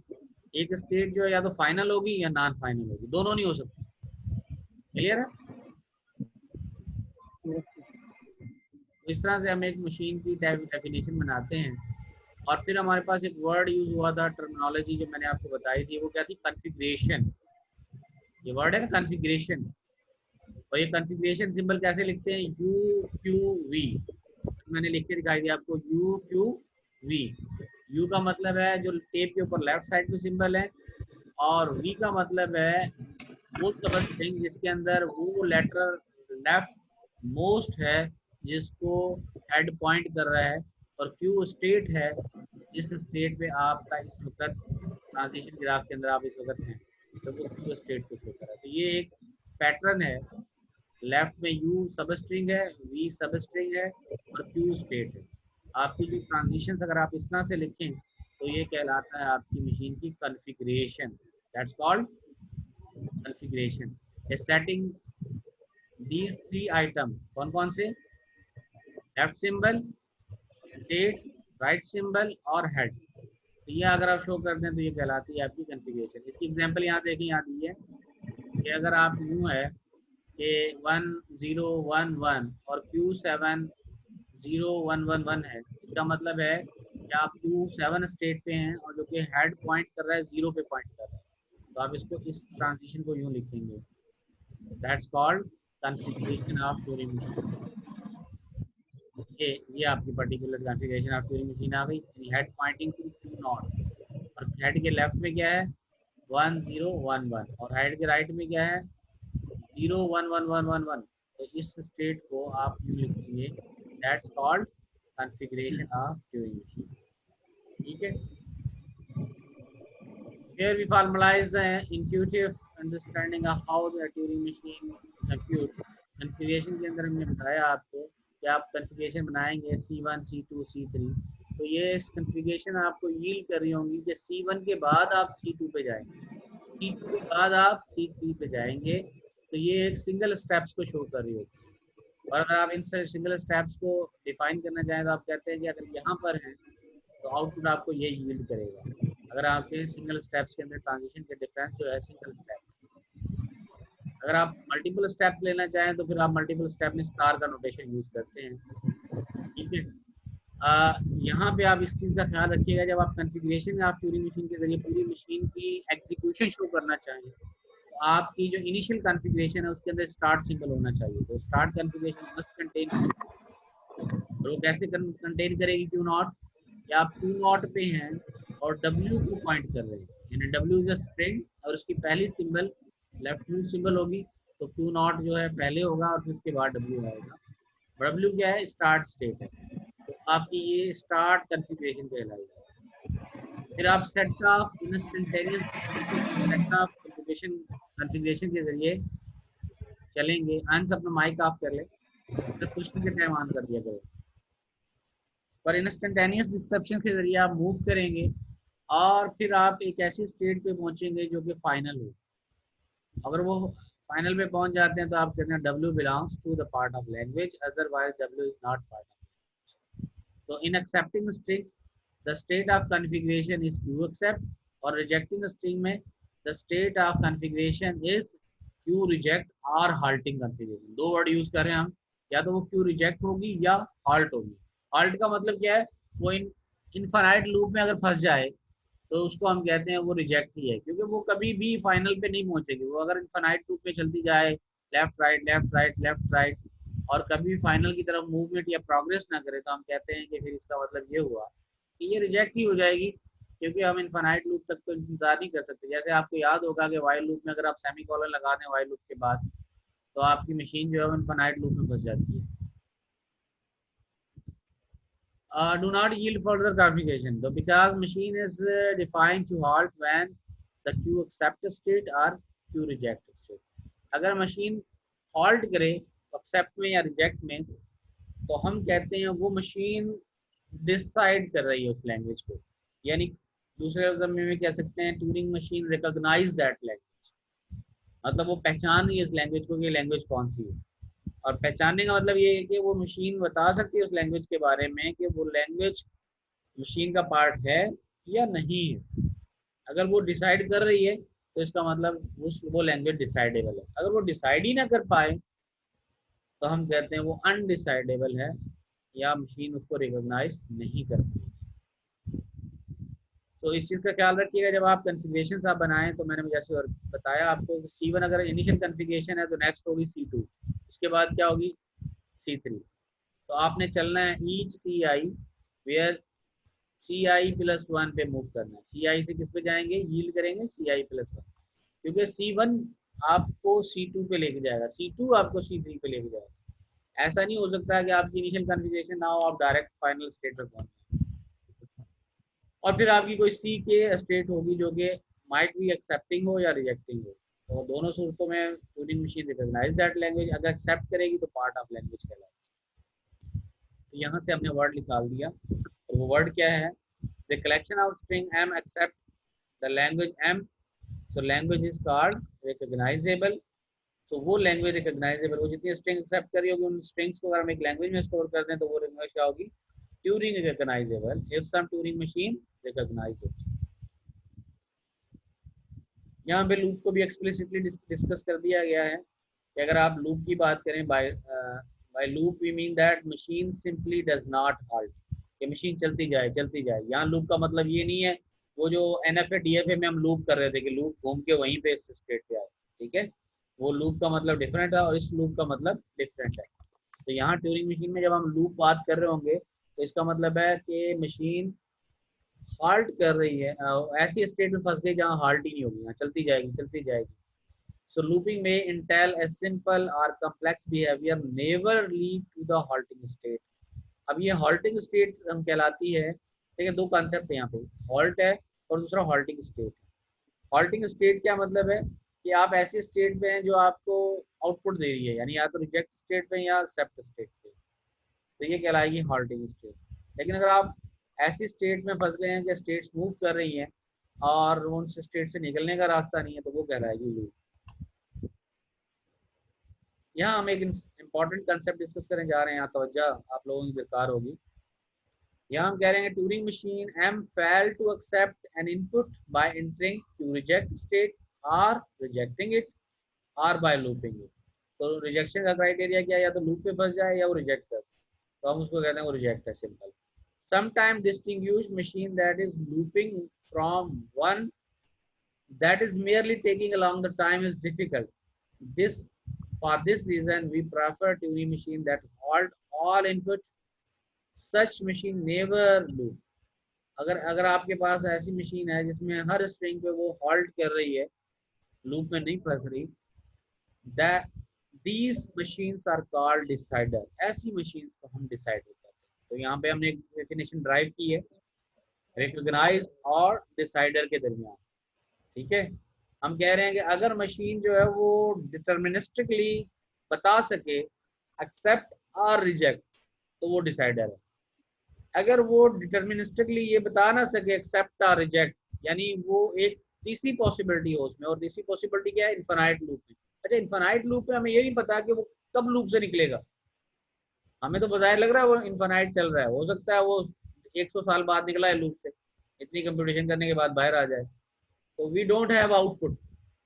एक स्टेट जो है या तो फाइनल होगी या नॉन फाइनल होगी, दोनों नहीं हो सकती। क्लियर है? तो इस तरह से हम एक मशीन की डेफिनेशन बनाते हैं। और फिर हमारे पास एक वर्ड यूज हुआ था, टर्मिनोलॉजी जो मैंने आपको बताई थी, वो क्या थी? कॉन्फ़िगरेशन। ये वर्ड है ना कॉन्फ़िगरेशन, और ये कॉन्फ़िगरेशन सिंबल कैसे लिखते हैं? U Q V. मैंने लिख के दिखाई दिया आपको, यू क्यू वी। यू का मतलब है जो टेप के ऊपर लेफ्ट साइड में सिंबल है, और वी का मतलब है वो सब स्ट्रिंग जिसके अंदर वो लेटर लेफ्ट मोस्ट है जिसको हेड पॉइंट कर रहा है, और क्यू स्टेट है जिस स्टेट पे आपका इस वक्त ट्रांजिशन ग्राफ के अंदर आप इस वक्त हैं, तो वो क्यू स्टेट को शो कर रहा है। तो ये एक पैटर्न है। लेफ्ट में यू सब स्ट्रिंग है, वी सब स्ट्रिंग है, और क्यू स्टेट है। आपकी जो ट्रांजिशंस अगर आप इस तरह से लिखें तो ये कहलाता है आपकी मशीन की configuration. That's called configuration. Setting these three item, कौन कौन से? Left symbol, state, right symbol और हेड। तो ये अगर आप शो कर दें तो ये कहलाती है आपकी कॉन्फ़िगरेशन। इसकी एग्जांपल यहाँ देखें, यहाँ दी है कि अगर आप यूँ है कि 1011 और Q7011 है, इसका मतलब है कि आप Q7 स्टेट पे हैं और जो कि हेड पॉइंट कर रहा है जीरो पे पॉइंट कर रहा है, तो आप इसको इस ट्रांजिशन को यूँ लिखेंगे। That's called configuration of Turing machine. ये आपकी particular configuration of Turing machine आ गई। हेड पॉइंटिंग टू Q0, और हेड के लेफ्ट में क्या है? 1011 और हेड के राइट में क्या है 011111। तो इस स्टेट को आप यूँ लिखेंगे, that's called configuration of Turing machine. ठीक है। Here we formalize the intuitive understanding of how the Turing machine compute। Configuration के अंदर हमने बताया आपको कि आप कॉन्फ़िगरेशन बनाएंगे C1, C2, C3। तो ये कॉन्फ़िगरेशन आपको यील्ड कर रही होंगी कि C1 के बाद आप C2 पे जाएंगे, C2 के बाद आप C3 पे जाएंगे। तो ये एक सिंगल स्टेप्स को शो कर रही होगी। और अगर आप इन सिंगल स्टेप्स को डिफाइन करना चाहें तो आप कहते हैं कि अगर यहाँ पर है तो आउटपुट आपको ये यील्ड करेगा। अगर आपके सिंगल स्टेप्स के अंदर ट्रांजिशन के डिफरेंस जो है सिंगल स्टेप। अगर आप मल्टीपल स्टेप्स लेना चाहें तो फिर आप मल्टीपल स्टेप में स्टार का नोटेशन यूज करते हैं। ठीक है। यहाँ पे आप इस चीज़ का ख्याल रखिएगा, जब आप कॉन्फ़िगरेशन ऑफ ट्यूरिंग मशीन के जरिए पूरी मशीन की एग्जीक्यूशन शो करना चाहें तो आपकी जो इनिशियल कॉन्फ़िगरेशन है उसके अंदर स्टार्ट सिंबल होना चाहिए। तो स्टार्ट कॉन्फ़िगरेशन मस्ट कंटेन, और वो कैसे कंटेन करेगी क्यू नॉट, या आप क्यू नॉट पे हैं और डब्ल्यू को पॉइंट कर रहे हैं, यानी डब्ल्यू इज अ स्ट्रिंग और उसकी पहली सिंबल लेफ्ट मूव सिंबल होगी, तो क्यू नॉट जो है पहले होगा और फिर उसके बाद डब्ल्यू आएगा। डब्ल्यू क्या है, स्टार्ट स्टेट है। तो आपकी ये स्टार्ट कॉन्फ़िगरेशन कहलाएगा। फिर आप set of instantaneous set of configuration के जरिए चलेंगे। अंश अपना माइक ऑफ कर ले, फिर क्वेश्चन के टाइम ऑन कर दिया करो। पर इंस्टेंटेनियस डिस्क्रिप्शन के जरिए आप मूव करेंगे और फिर आप एक ऐसी स्टेट पे पहुंचेंगे जो कि फाइनल हो। अगर वो फाइनल पे पहुंच जाते हैं तो आप कहते हैं W belongs to the part of language, otherwise W is not part of language। तो in accepting string the state of configuration is Q accept, और rejecting string में the state of configuration is Q reject or halting configuration। दो वर्ड यूज कर रहे हैं हम, या तो वो Q reject होगी या halt होगी। halt का मतलब क्या है, वो इनफाइनाइट लूप में अगर फंस जाए तो उसको हम कहते हैं वो रिजेक्ट ही है, क्योंकि वो कभी भी फाइनल पे नहीं पहुंचेगी। वो अगर इनफाइनाइट लूप में चलती जाए left right left right left right और कभी फाइनल की तरफ मूवमेंट या प्रोग्रेस ना करे, तो हम कहते हैं कि फिर इसका मतलब ये हुआ कि ये रिजेक्ट ही हो जाएगी, क्योंकि हम इनफाइनाइट लूप तक तो इंतजार नहीं कर सकते। जैसे आपको याद होगा कि वाइल लूप में अगर आप सेमी कॉलन लगा दें वाइल लूप के बाद, तो आपकी मशीन जो है इनफाइनाइट लूप में फंस जाती है। Do not yield further configuration, though, because machine is defined to halt when the Q accept state or Q reject state। अगर मशीन halt करे accept में या reject में, तो हम कहते हैं वो मशीन डिसाइड कर रही है उस लैंग्वेज को, यानी दूसरे लफ्ज़ में कह सकते हैं Turing machine recognise that language, मतलब वो पहचान रही है इस लैंग्वेज को कि लैंग्वेज कौन सी है। और पहचानने का मतलब ये है कि वो मशीन बता सकती है उस लैंग्वेज के बारे में कि वो लैंग्वेज मशीन का पार्ट है या नहीं है। अगर वो डिसाइड कर रही है तो इसका मतलब वो लैंग्वेज डिसाइडेबल है। अगर वो डिसाइड ही ना कर पाए तो हम कहते हैं वो अनडिसाइडेबल है या मशीन उसको रिकॉग्नाइज नहीं कर पाएगी। तो इस चीज़ का ख्याल रखिएगा जब आप कॉन्फ़िगरेशन आप बनाएं। तो मैंने जैसे और बताया आपको कि C1 अगर इनिशियल कॉन्फ़िगरेशन है तो नेक्स्ट होगी C2, उसके बाद क्या होगी C3। तो आपने चलना है ईच CI वेयर CI+1 पे मूव करना है। CI से किस पे जाएंगे, यील्ड करेंगे CI+1, क्योंकि C1 आपको C2 पे लेके जाएगा, C2 आपको C3 पे लेके जाएगा। ऐसा नहीं हो सकता है कि आपकी इनिशियल कॉन्फ़िगरेशन ना हो आप डायरेक्ट फाइनल स्टेट पर पहुंच जाए। और फिर आपकी कोई C के स्टेट होगी जो कि माइट बी एक्सेप्टिंग हो या रिजेक्टिंग हो। तो दोनों सूरतों में Turing machine recognise that language, अगर एक्सेप्ट करेगी तो पार्ट ऑफ लैंग्वेज कहलाएगी। तो यहाँ से हमने वर्ड निकाल दिया, और वो वर्ड क्या है, the collection of string M accept the language M, so language is called recognisable. तो वो लैंग्वेज रिकॉग्नाइजेबल, वो जितनी स्ट्रिंग एक्सेप्ट करी होगी उन स्ट्रिंग्स को अगर हम एक लैंग्वेज में स्टोर कर दें तो वो लैंग्वेज क्या होगी, Turing recognisable if some Turing machine recognise it. यहाँ पे लूप को भी एक्सप्लिसिटली डिस्कस कर दिया गया है कि अगर आप लूप की बात करें, by loop we mean that machine simply does not halt, कि मशीन चलती जाए चलती जाए। यहाँ लूप का मतलब ये नहीं है वो जो NFA DFA में हम लूप कर रहे थे कि लूप घूम के वहीं पे इस स्टेट पे आए, ठीक है, वो लूप का मतलब डिफरेंट है और इस लूप का मतलब डिफरेंट है। तो यहाँ ट्यूरिंग मशीन में जब हम लूप बात कर रहे होंगे तो इसका मतलब है कि मशीन हॉल्ट कर रही है, ऐसी स्टेट में फंस गई जहाँ हॉल्ट ही नहीं होगी, यहाँ चलती जाएगी चलती जाएगी। So looping may entail a simple or complex behavior, never lead to the halting state. अब ये halting state हम कहलाती है, ठीक है, दो concept है यहाँ पे, halt है और दूसरा halting state। halting state क्या मतलब है कि आप ऐसी state पे हैं जो आपको output दे रही है, यानी या तो reject state पे या accept state पे, तो ये कहलाएगी halting state। लेकिन अगर आप ऐसी state में फंस गए हैं कि states move कर रही हैं और उन state से निकलने का रास्ता नहीं है, तो वो कहलाएगी loop। यहाँ हम एक इम्पॉर्टेंट कंसेप्ट डिस्कस करने जा रहे हैं, यहाँ तवज्जो आप लोगों की दरकार होगी। यहाँ हम कह रहे हैं Turing machine M fail to accept an input by entering to reject state और रिजेक्टिंग इट और बाय लूपिंग इट। तो रिजेक्शन का क्राइटेरिया क्या है, या तो लूप पे फंस जाए या वो रिजेक्ट कर, तो हम उसको कहते हैं वो रिजेक्ट है, simple. Sometime distinguish machine that is looping from one that is merely taking along the time is difficult. For this reason, we prefer tuning machine that halt all inputs. Such machine never loop. अगर आपके पास ऐसी मशीन है जिसमें हर स्ट्रिंग पे वो हॉल्ट कर रही है, लूप में नहीं फंस रही, that these machines are called decider. ऐसी machines को हम decider कहते हैं। तो यहाँ पे हमने एक डेफिनेशन ड्राइव की है रिकॉग्नाइज और डिसाइडर के दरमियान, ठीक है। हम कह रहे हैं कि अगर मशीन जो है वो डिटर्मिनिस्टिकली बता सके एक्सेप्ट और रिजेक्ट, तो वो डिसाइडर है। अगर वो डिटर्मिनिस्टिकली ये बता ना सके एक्सेप्ट और रिजेक्ट, यानी वो एक तीसरी पॉसिबिलिटी हो उसमें, और तीसरी पॉसिबिलिटी क्या है, इनफाइनाइट लूप में। अच्छा, इनफाइनाइट लूप में हमें ये नहीं पता कि वो कब लूप से निकलेगा, हमें तो बाहर लग रहा है वो इनफाइनाइट चल रहा है, हो सकता है वो 100 साल बाद निकला है लूप से, इतनी कंप्यूटेशन करने के बाद बाहर आ जाए। तो वी डोंट हैव आउटपुट।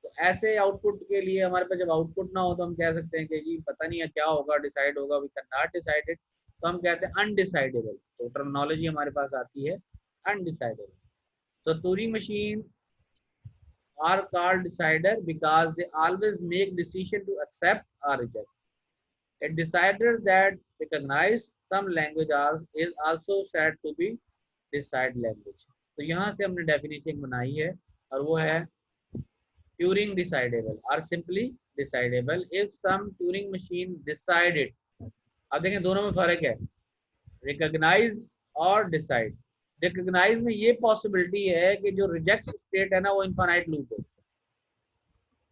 तो ऐसे आउटपुट के लिए हमारे पास जब आउटपुट ना हो तो हम कह सकते हैं कि जी पता नहीं है क्या होगा, डिसाइड होगा, we can not decide it, तो हम कहते हैं अनडिसाइडेबल। तो टर्मिनोलॉजी हमारे पास आती है अनडिसाइडेबल। तो Turing machine are called decider because they always make decision to accept or reject. A decider that recognize some language is also said to be decide language. तो यहाँ से हमने डेफिनेशन बनाई है और वो है Turing decidable or simply decidable if some Turing machine decided। अब देखें दोनों में फर्क है, recognize और decide। recognize में ये पॉसिबिलिटी है कि जो रिजेक्ट स्टेट है ना वो इनफाइनाइट लूप है,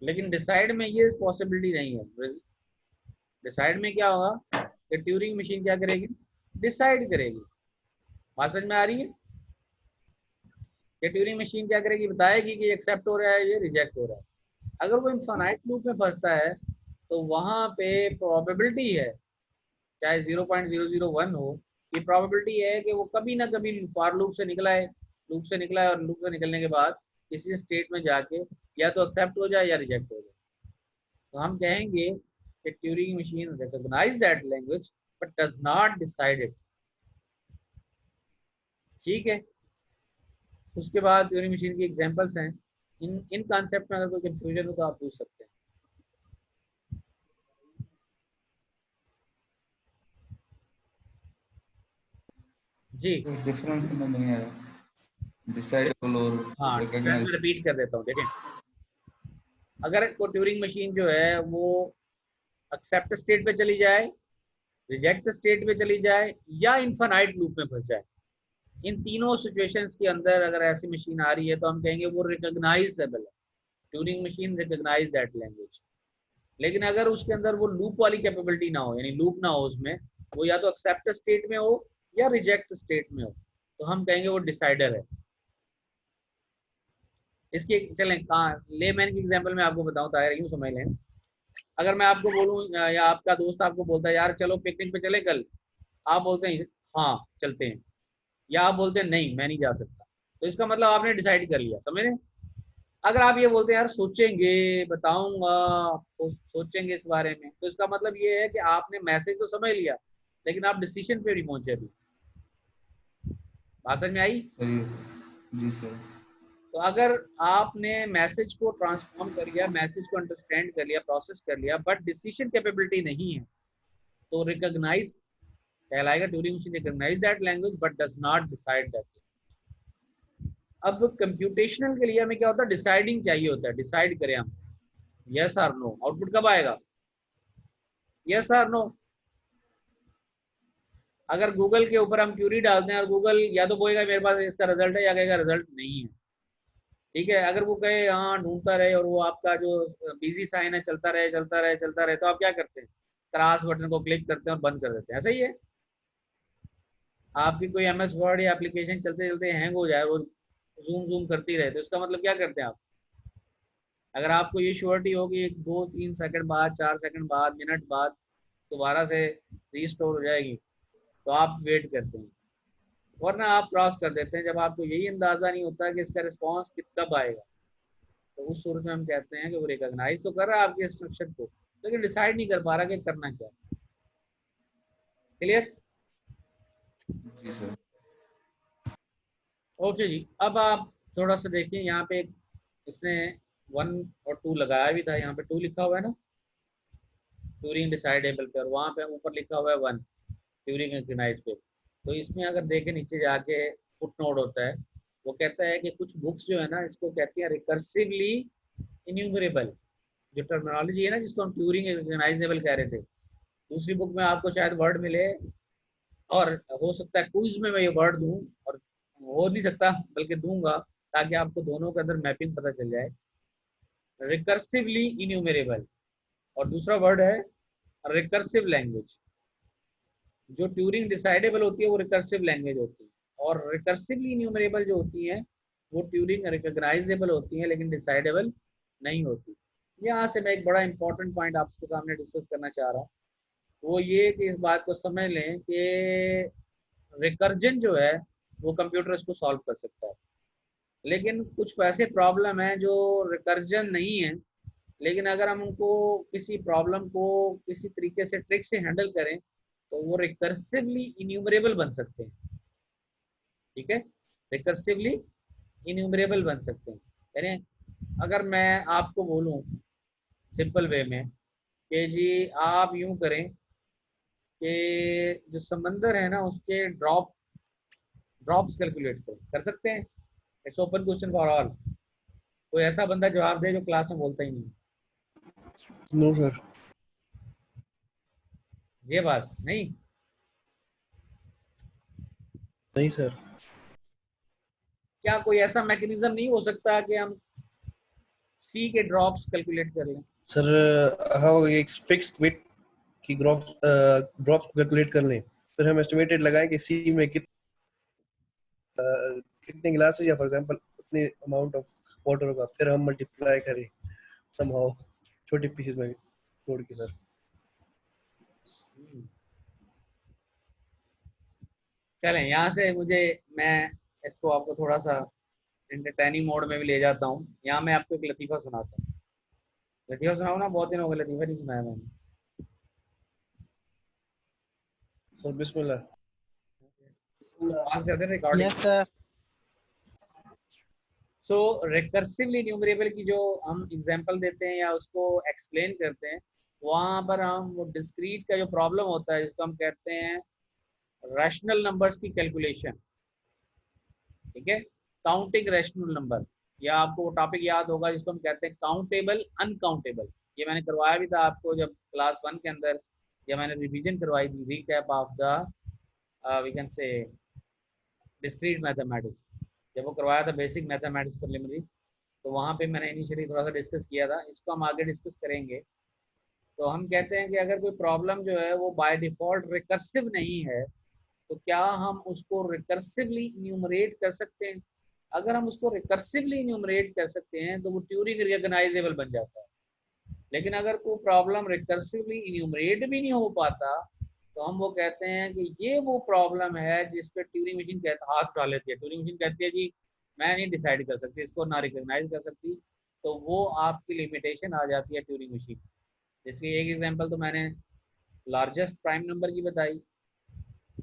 लेकिन डिसाइड में ये पॉसिबिलिटी नहीं है। डिसाइड में क्या होगा कि ट्यूरिंग मशीन क्या करेगी, डिसाइड करेगी। बात समझ में आ रही है कि ट्यूरिंग मशीन क्या करेगी, बताएगी कि एक्सेप्ट हो रहा है, ये रिजेक्ट हो रहा है। अगर वो इनफाइनाइट लूप में फंसता है तो वहां पे प्रोबेबिलिटी है, चाहे 0.001 हो, ये प्रोबेबिलिटी है कि वो कभी ना कभी फॉर लूप से निकला है, और लूप से निकलने के बाद किसी स्टेट में जाके या तो एक्सेप्ट हो जाए या रिजेक्ट हो जाए। तो हम कहेंगे कि Turing machine recognise that language but does not decide it, ठीक है। उसके बाद ट्यूरिंग मशीन की एग्जांपल्स हैं। इन कॉन्सेप्ट में अगर कोई कंफ्यूजन हो तो आप पूछ सकते हैं। जी डिफरेंस समझ नहीं आया, डिसाइडेबल और हाँ, मैं रिपीट कर देता हूँ। देखें, अगर कोई ट्यूरिंग मशीन जो है वो एक्सेप्ट स्टेट पे चली जाए, रिजेक्ट स्टेट पे चली जाए या इनफाइनाइट लूप में फंस जाए, इन तीनों सिचुएशंस के अंदर अगर ऐसी मशीन आ रही है तो हम कहेंगे वो रिकॉग्नाइजेबल है, Turing machine recognise that language. लेकिन अगर उसके अंदर वो लूप वाली कैपेबिलिटी ना हो, यानी लूप ना हो उसमें, वो या तो एक्सेप्ट स्टेट में हो या रिजेक्ट स्टेट में हो, तो हम कहेंगे वो डिसाइडर है। इसके चलें लेमैन की एग्जांपल में आपको बताऊं तो यूं समझ लें, अगर मैं आपको बोलूं या आपका दोस्त आपको बोलता है यार चलो पिकनिक पे चले कल, आप बोलते हैं हाँ चलते हैं, या आप बोलते हैं नहीं मैं नहीं जा सकता, तो इसका मतलब आपने डिसाइड कर लिया, समझ रहे हैं। अगर आप ये बोलते हैं यार सोचेंगे बताऊंगा, तो सोचेंगे इस बारे में, तो इसका मतलब ये है कि आपने मैसेज तो समझ लिया लेकिन आप डिसीजन पे नहीं पहुंचे अभी। बात समझ में आई? सही है जी सर। तो अगर आपने मैसेज को ट्रांसफॉर्म कर लिया, मैसेज को अंडरस्टैंड कर लिया, प्रोसेस कर लिया, बट डिसीजन कैपेबिलिटी नहीं है, तो रिकॉग्नाइज कहलाएगा, Turing machine recognise that language but does not decide that. अब कंप्यूटेशनल के लिए हमें क्या होता है, डिसाइडिंग चाहिए होता है, डिसाइड करें हम यस और नो, आउटपुट कब आएगा, यस और नो। अगर गूगल के ऊपर हम क्यूरी डालते हैं और गूगल या तो बोलेगा मेरे पास इसका रिजल्ट है, या कहेगा रिजल्ट नहीं है, ठीक है। अगर वो कहे हाँ ढूंढता रहे, और वो आपका जो बिजी साइन है चलता रहे चलता रहे चलता रहे, तो आप क्या करते हैं, क्रॉस बटन को क्लिक करते हैं और बंद कर देते हैं, ऐसा ही है। आपकी कोई एमएस वर्ड या एप्लीकेशन चलते चलते हैंग हो जाए, वो जूम जूम करती रहे, तो इसका मतलब क्या करते हैं आप, अगर आपको ये श्योरिटी हो कि 2-3 सेकंड बाद, 4 सेकंड बाद, मिनट बाद दोबारा से रीस्टोर हो जाएगी, तो आप वेट करते हैं, वरना आप क्रॉस कर देते हैं जब आपको यही अंदाजा नहीं होता कि इसका रिस्पॉन्स कब आएगा। तो उस सूरत में हम कहते हैं कि वो रिकॉग्नाइज तो कर रहा है आपके इंस्ट्रक्शन को, लेकिन डिसाइड नहीं कर पा रहा कि करना क्या। क्लियर? जी सर। ओके जी, अब आप थोड़ा सा देखिए यहाँ पे इसने 1 और 2 लगाया भी था, यहाँ पे 2 लिखा हुआ है ना ट्यूरिंग डिसाइडेबल पे, और वहाँ पे ऊपर लिखा हुआ है 1 ट्यूरिंग रिकॉग्नाइज पे। तो इसमें अगर देखें नीचे जाके फुट नोट होता है, वो कहता है कि कुछ बुक्स जो है ना इसको कहती हैं रिकर्सिवली इन्यूमरेबल, जो टर्मिनोलॉजी है ना जिसको हम ट्यूरिंग रिकॉग्नाइजेबल कह रहे थे। दूसरी बुक में आपको शायद वर्ड मिले, और हो सकता है क्विज में मैं ये वर्ड दूं, और हो नहीं सकता बल्कि दूंगा, ताकि आपको दोनों के अंदर मैपिंग पता चल जाए। रिकर्सिवली इन्यूमरेबल, और दूसरा वर्ड है रिकर्सिव लैंग्वेज। जो ट्यूरिंग डिसाइडेबल होती है वो रिकर्सिव लैंग्वेज होती है, और रिकर्सिवली इन्यूमरेबल जो होती है वो ट्यूरिंग रिकॉग्नाइजेबल होती है लेकिन डिसाइडेबल नहीं होती। यहाँ से मैं एक बड़ा इंपॉर्टेंट पॉइंट आपके सामने डिस्कस करना चाह रहा हूँ, वो ये कि इस बात को समझ लें कि रिकर्जन जो है वो कंप्यूटर इसको सॉल्व कर सकता है, लेकिन कुछ वैसे प्रॉब्लम है जो रिकर्जन नहीं है, लेकिन अगर हम उनको किसी प्रॉब्लम को किसी तरीके से ट्रिक से हैंडल करें तो वो रिकर्सिवली इन्यूमरेबल बन सकते हैं। ठीक है, रिकर्सिवली इन्यूमरेबल बन सकते हैं। यानी अगर मैं आपको बोलूं सिंपल वे में कि जी आप यूं करें कि जो समंदर है ना उसके ड्रॉप्स कैलकुलेट करें, कर सकते हैं? It's open question for all. कोई ऐसा बंदा जवाब दे जो क्लास में बोलता ही नहीं, नो सर। ये बात नहीं। नहीं सर। क्या कोई ऐसा मैकेनिज्म नहीं हो सकता कि हम सी के ड्रॉप्स कैलकुलेट कर लें? सर हाँ, एक फिक्स्ड वेट की ड्रॉप्स कैलकुलेट कर लें, फिर हम एस्टिमेटेड लगाएं कि सी में कितने गिलासेस या फॉर एग्जांपल उतने अमाउंट ऑफ वाटर होगा, फिर हम मल्टीप्लाई करें समहाउ छोटे पीसेस में तोड़ के सर। चलें यहाँ से मैं इसको आपको थोड़ा सा एंटरटेनिंग मोड में भी ले जाता हूँ। यहाँ मैं आपको एक लतीफ़ा सुनाता हूँ। लतीफ़ा सुनाऊँ ना? बहुत दिन हो गए लतीफ़ा नहीं सुनाया मैंने। सर बिस्मिल्लाह। पास कर दे recording. Yes sir. So recursively enumerable की जो हम एग्जांपल देते हैं या उसको एक्सप्लेन करते हैं, वहाँ पर हम वो डिस्क्रीट का जो प्रॉब्लम होता है जिसको हम कहते हैं रैशनल नंबर्स की कैलकुलेशन। ठीक है, काउंटिंग रैशनल नंबर, या आपको वो टॉपिक याद होगा जिसको हम कहते हैं काउंटेबल अनकाउंटेबल। ये मैंने करवाया भी था आपको जब क्लास 1 के अंदर, या मैंने रिवीजन करवाई थी, recap of the we can say discrete mathematics, जब वो करवाया था बेसिक मैथमेटिक्स प्रिलिमिनरी, तो वहाँ पे मैंने इनिशियली थोड़ा सा डिस्कस किया था। इसको हम आगे डिस्कस करेंगे। तो हम कहते हैं कि अगर कोई प्रॉब्लम जो है वो बाय डिफॉल्ट रिकर्सिव नहीं है, तो क्या हम उसको रिकर्सिवली न्यूमरेट कर सकते हैं? अगर हम उसको रिकर्सिवली न्यूमरेट कर सकते हैं तो वो ट्यूरिंग रिकॉग्नाइजेबल बन जाता है। लेकिन अगर कोई प्रॉब्लम रिकर्सिवली इन्यूमरेट भी नहीं हो पाता, तो हम वो कहते हैं कि ये वो प्रॉब्लम है जिस पे ट्यूरिंग मशीन हाथ उठा लेती है। ट्यूरिंग मशीन कहती है जी मैं नहीं डिसाइड कर सकती, इसको ना रिकॉग्नाइज कर सकती, तो वो आपकी लिमिटेशन आ जाती है ट्यूरिंग मशीन। जैसे एक एग्जांपल तो मैंने लार्जेस्ट प्राइम नंबर की बताई,